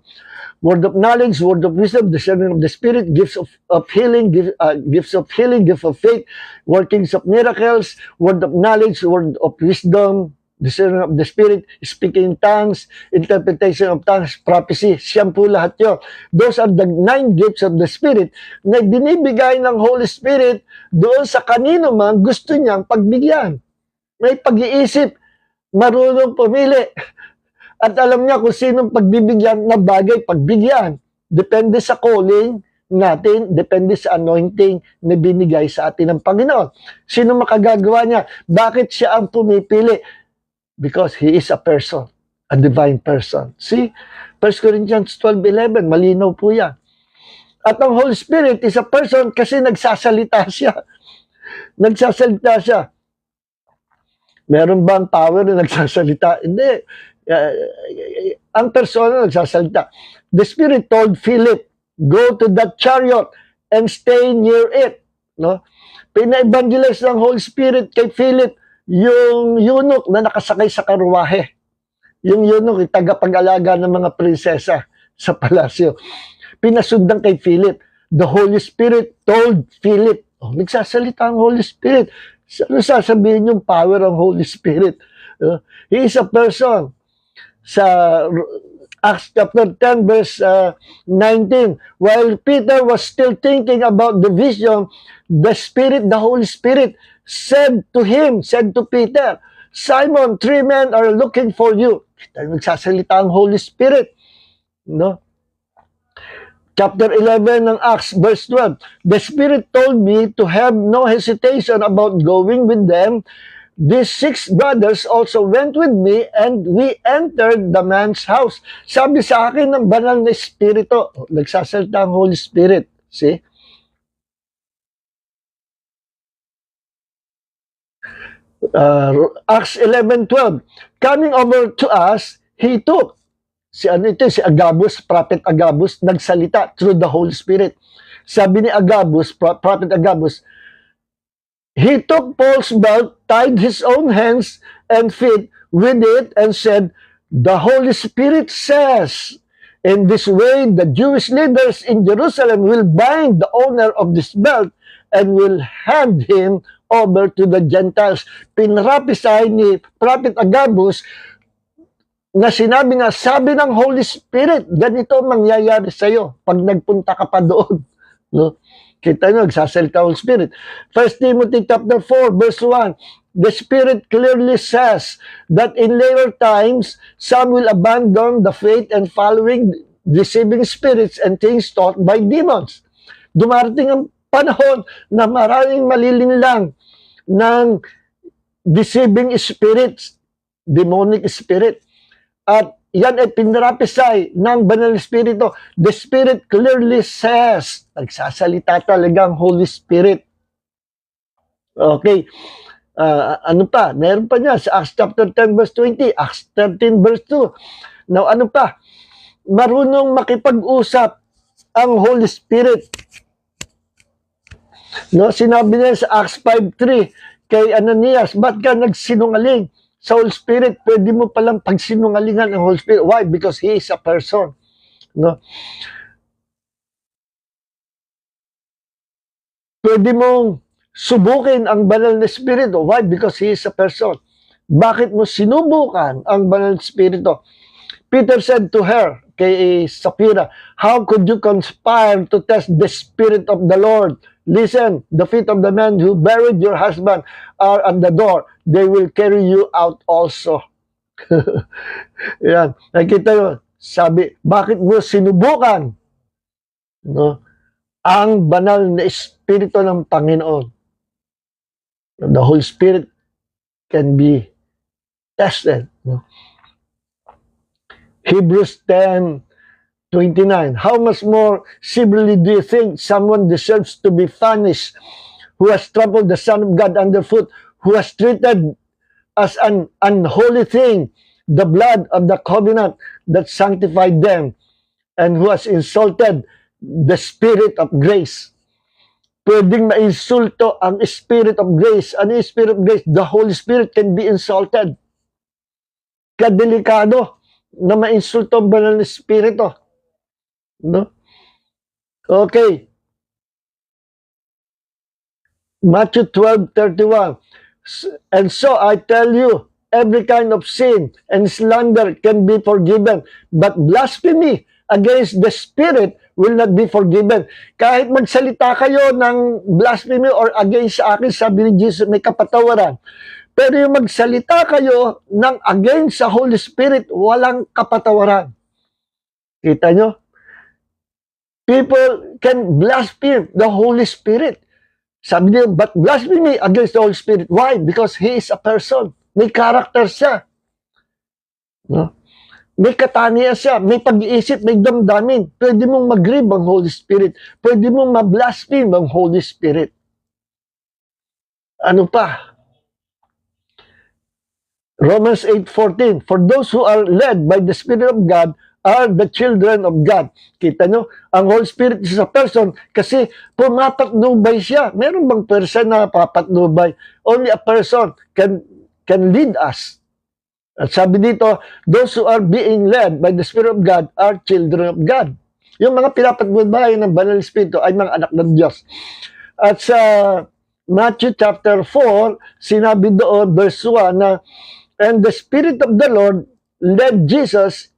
Word of knowledge, word of wisdom, discerning of the Spirit, gifts of healing, gifts of healing, gift of faith, workings of miracles, word of knowledge, word of wisdom, discerning of the Spirit, speaking in tongues, interpretation of tongues, prophecy. Siyam po lahat yun. Those are the 9 gifts of the Spirit na binibigay ng Holy Spirit doon sa kanino man gusto niyang pagbigyan. May pag-iisip, marunong pumili, at alam niya kung sinong pagbibigyan na bagay pagbigyan. Depende sa calling natin, depende sa anointing na binigay sa atin ng Panginoon. Sino makagagawa niya? Bakit siya ang pumipili? Because He is a person, a divine person. See? 1 Corinthians 12:11, malinaw po yan. At ang Holy Spirit is a person kasi nagsasalita siya. Nagsasalita siya. Meron bang power na nagsasalita? Hindi. Ang persona nagsasalita. The Spirit told Philip, go to that chariot and stay near it. No? Pina-evangelize ng Holy Spirit kay Philip yung eunuch na nakasakay sa karuwahe. Yung eunuch, tagapag-alaga ng mga prinsesa sa palasyo. Pinasundan kay Philip. The Holy Spirit told Philip. Oh, nagsasalita ang Holy Spirit. Ano sasabihin yung power ng Holy Spirit? He is a person. Sa Acts chapter 10 verse 19, while Peter was still thinking about the vision, the Holy Spirit said to Peter, Simon, 3 men are looking for you. Nagsasalita ang Holy Spirit. No? Chapter 11 ng Acts, verse 12. The Spirit told me to have no hesitation about going with them. These 6 brothers also went with me and we entered the man's house. Sabi sa akin ng banal na Espiritu, nagsasalita ang Holy Spirit. See? Acts 11:12. Coming over to us, he took. Si Agabus, Prophet Agabus, nagsalita through the Holy Spirit. Sabi ni Agabus, Prophet Agabus, he took Paul's belt, tied his own hands and feet with it, and said, the Holy Spirit says, in this way, the Jewish leaders in Jerusalem will bind the owner of this belt and will hand him over to the Gentiles. Pinrapisay ni Prophet Agabus na sinabi nga, sabi ng Holy Spirit, ganito mangyayari sa'yo pag nagpunta ka pa doon. No? Kita nyo, nagsasalita Holy Spirit. 1 Timothy chapter 4, verse 1, the Spirit clearly says that in later times, some will abandon the faith and following deceiving spirits and things taught by demons. Dumarating ang panahon na maraming malilinlang ng deceiving spirits, demonic spirit. At yan ay pinrapisay ng Banal na Espiritu. The Spirit clearly says, nagsasalita talaga ang Holy Spirit. Okay. Ano pa? Meron pa niya sa Acts chapter 10 verse 20, Acts 13 verse 2. Now, ano pa? Marunong makipag-usap ang Holy Spirit. No, sinabi niya sa Acts 5:3 kay Ananias, ba't ka nagsinungaling? Sa Holy Spirit, pwede mo palang pagsinungalingan ang Holy Spirit. Why? Because He is a person. No? Pwede mong subukin ang Banal na Espiritu. Why? Because He is a person. Bakit mo sinubukan ang Banal na Espiritu? Peter said to her, kay Sapphira, how could you conspire to test the Spirit of the Lord? Listen, the feet of the men who buried your husband are at the door. They will carry you out also. Yan. Nakita nyo, sabi, bakit mo sinubukan? No? Ang banal na Espiritu ng Panginoon. The Holy Spirit can be tested. No? Hebrews 10:29. How much more severely do you think someone deserves to be punished who has trampled the Son of God underfoot, who has treated as an unholy thing the blood of the covenant that sanctified them, and who has insulted the Spirit of grace? Pwedeng ma-insulto ang Spirit of grace. Ano yung Spirit of grace? The Holy Spirit can be insulted. Kadelikado na ma-insulto ang banal na Espiritu. No? Okay. Matthew 12:31. And so I tell you, every kind of sin and slander can be forgiven, but blasphemy against the Spirit will not be forgiven. Kahit magsalita kayo ng blasphemy or against sa akin, sabi ni Jesus, may kapatawaran. Pero yung magsalita kayo ng against sa Holy Spirit, walang kapatawaran. Kita nyo? People can blaspheme the Holy Spirit. Sabi niya, but blasphemy against the Holy Spirit. Why? Because He is a person. May character siya. No? May kataniya siya. May pag-iisip, may damdamin. Pwede mong mag-grieve ang Holy Spirit. Pwede mong ma-blaspheme ang Holy Spirit. Ano pa? Romans 8:14. For those who are led by the Spirit of God are the children of God. Kita nyo? Ang Holy Spirit is a person kasi pumapatnubay siya. Meron bang person na papatnubay? Only a person can lead us. At sabi dito, those who are being led by the Spirit of God are children of God. Yung mga pinapatnubay ng Banal na Espiritu ay mga anak ng Diyos. At sa Matthew chapter 4, sinabi doon, verse 1 na, and the Spirit of the Lord led Jesus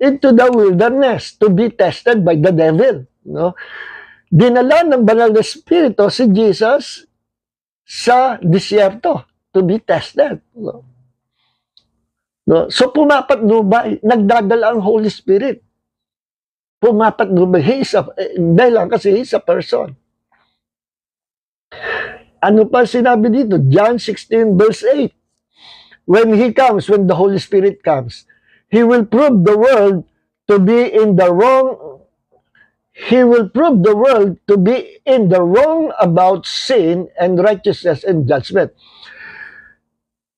into the wilderness to be tested by the devil. No? Dinala ng Banal na Espiritu si Jesus sa disyerto to be tested. No? No? So pumapatnubay, nagdadala ang Holy Spirit. Pumapatnubay. Dahil lang kasi He's a person. Ano pa sinabi dito? John 16 verse 8. When He comes, when the Holy Spirit comes, He will prove the world to be in the wrong. He will prove the world to be in the wrong about sin and righteousness and judgment.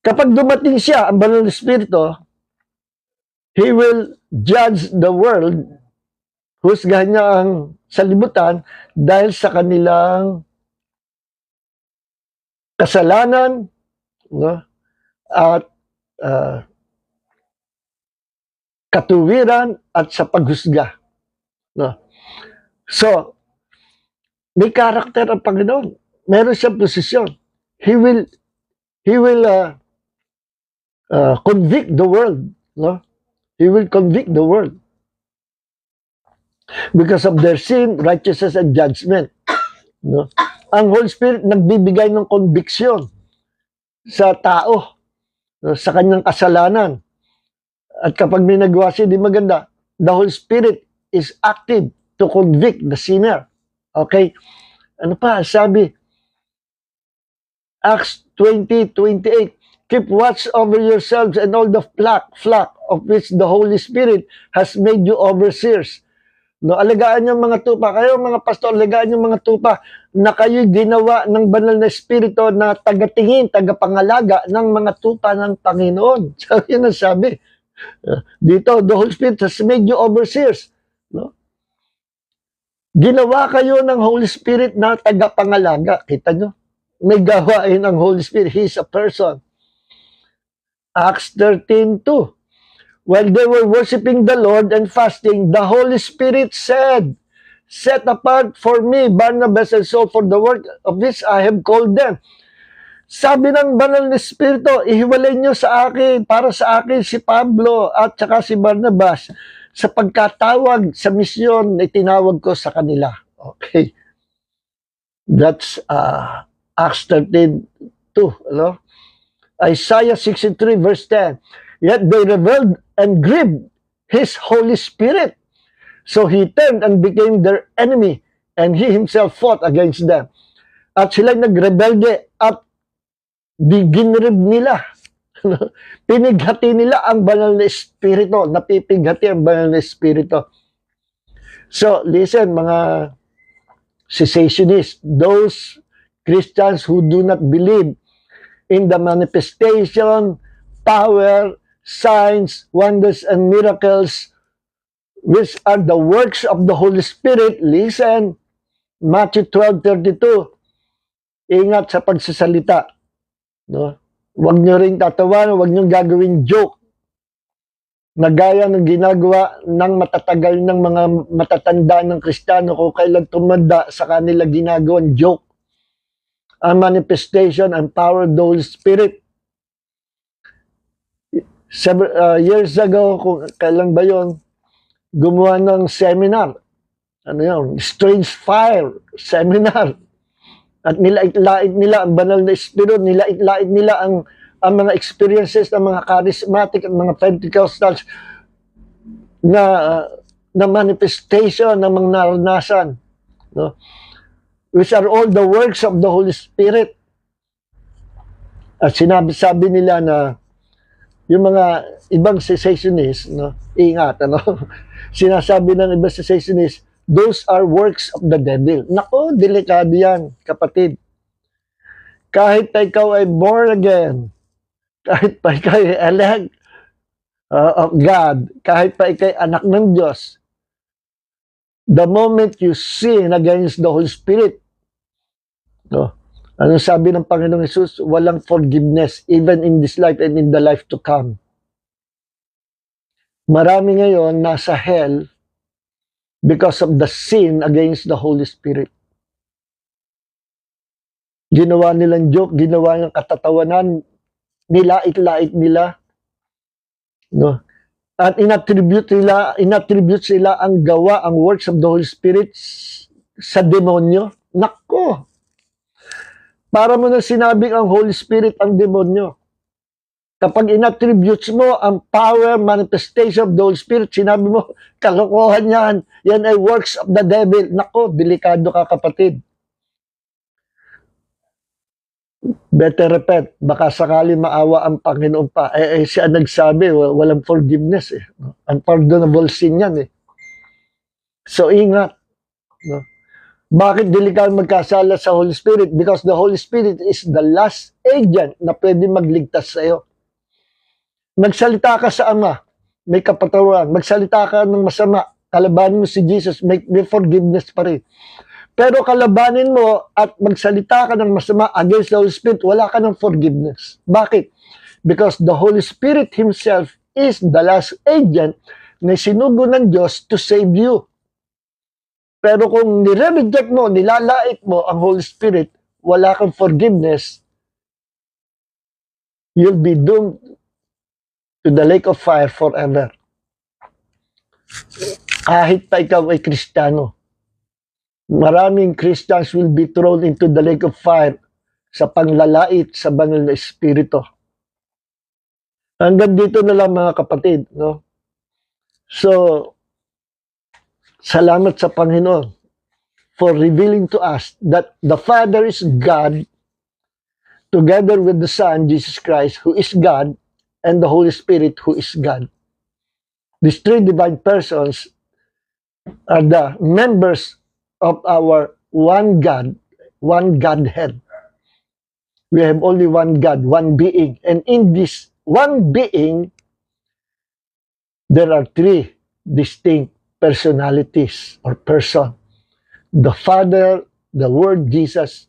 Kapag dumating siya, ang Banal na Espiritu, He will judge the world, husgahan niya ang salibutan dahil sa kanilang kasalanan, no? At katuwiran at sa paghusga. No? So, may karakter ang Panginoon. Meron siyang posisyon. He will convict the world. No? He will convict the world. Because of their sin, righteousness, and judgment. No? Ang Holy Spirit nagbibigay ng conviction sa tao, no? Sa kanyang kasalanan. At kapag may nagawa siya di maganda, the Holy Spirit is active to convict the sinner. Okay? Ano pa? Sabi, Acts 20:28, keep watch over yourselves and all the flock of which the Holy Spirit has made you overseers. No, alagaan yung mga tupa. Kayo mga pastor, alagaan yung mga tupa na kayo ginawa ng banal na espiritu na tagatingin, tagapangalaga ng mga tupa ng Panginoon. So, yun ang sabi. Dito, the Holy Spirit has made you overseers. No? Ginawa kayo ng Holy Spirit na tagapangalaga. Kita nyo? May gawain ang Holy Spirit. He is a person. Acts 13:2. When they were worshiping the Lord and fasting, the Holy Spirit said, set apart for me Barnabas and Saul for the work of which I have called them. Sabi ng banal na Espiritu, ihiwalay nyo sa akin, para sa akin si Pablo at saka si Barnabas sa pagkatawag sa misyon na itinawag ko sa kanila. Okay. That's Acts 13:2. Ano? Isaiah 63 verse 10. Yet they rebelled and grieved His Holy Spirit. So He turned and became their enemy, and He Himself fought against them. At sila nagrebelde at ginrib nila. Pinighati nila ang banal na espiritu. Napipighati ang banal na espiritu. So, listen, mga cessationists, those Christians who do not believe in the manifestation, power, signs, wonders, and miracles, which are the works of the Holy Spirit. Listen, Matthew 12:32. Ingat sa pagsasalita. No? Huwag nyo rin tatawanan, huwag nyo gagawin joke na gaya ng ginagawa ng matatagal ng mga matatanda ng Kristiyano kung kailan tumanda sa kanila ginagawang joke. Ang manifestation and power of the Holy Spirit. Years ago, kung kailan ba yun, gumawa ng seminar. Ano yun? Strange Fire Seminar. At nilait-lait nila ang banal na espiritu, nilait-lait nila ang mga experiences ng mga charismatic at mga Pentecostals na manifestation ng mga naranasan. No? Which are all the works of the Holy Spirit. At sabi nila na yung mga ibang cessationists, no, ingat, ano, sinasabi ng ibang cessationists, those are works of the devil. Nako, delikado yan, kapatid. Kahit pa ikaw ay born again, kahit pa ikaw ay elect of God, kahit pa ikaw ay anak ng Diyos, the moment you sin against the Holy Spirit, no, ano sabi ng Panginoong Hesus? Walang forgiveness even in this life and in the life to come. Marami ngayon nasa hell because of the sin against the Holy Spirit. Ginawa nilang joke, ginawa nilang katatawanan, nilait-lait nila. No? At inattribute sila ang gawa, ang works of the Holy Spirit sa demonyo. Nako! Para mo na sinabing ang Holy Spirit ang demonyo. Kapag inattributes mo ang power, manifestation of the Holy Spirit, sinabi mo, kalokohan yan. Yan ay works of the devil. Nako, delikado ka, kapatid. Better repent. Baka sakali maawa ang Panginoon pa. Siya nagsabi, walang forgiveness. Unpardonable sin yan. So, ingat. No? Bakit delikado magkasala sa Holy Spirit? Because the Holy Spirit is the last agent na pwede magligtas sa iyo. Magsalita ka sa Ama, may kapatawaran. Magsalita ka ng masama, kalabanin mo si Jesus, may forgiveness pa rin. Pero kalabanin mo at magsalita ka ng masama against the Holy Spirit, wala ka ng forgiveness. Bakit? Because the Holy Spirit Himself is the last agent na sinugo ng Diyos to save you. Pero kung nire-reject mo, nilalait mo ang Holy Spirit, wala kang forgiveness, you'll be doomed to the lake of fire forever. Kahit pa ikaw ay Kristiyano, maraming Christians will be thrown into the lake of fire sa panglalait sa banal na espiritu. Hanggang dito na lang mga kapatid. No? So, Salamat sa Panginoon for revealing to us that the Father is God together with the Son, Jesus Christ, who is God, and the Holy Spirit, who is God. These three divine persons are the members of our one God, one Godhead. We have only one God, one being. And in this one being, there are three distinct personalities or person. The Father, the Word Jesus,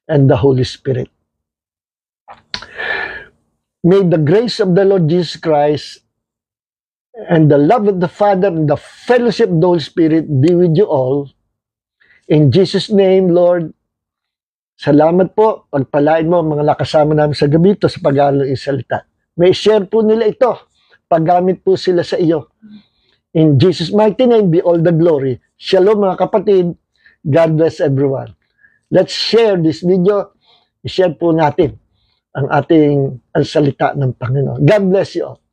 and the Holy Spirit. May the grace of the Lord Jesus Christ and the love of the Father and the fellowship of the Holy Spirit be with you all. In Jesus' name, Lord, salamat po. Pagpalain mo mga nakasama namin sa gabi ito sa pag-aaral ng salita. May share po nila ito. Paggamit po sila sa iyo. In Jesus' mighty name, be all the glory. Shalom mga kapatid. God bless everyone. Let's share this video. I-share po natin ang ating salita ng Panginoon. God bless you all.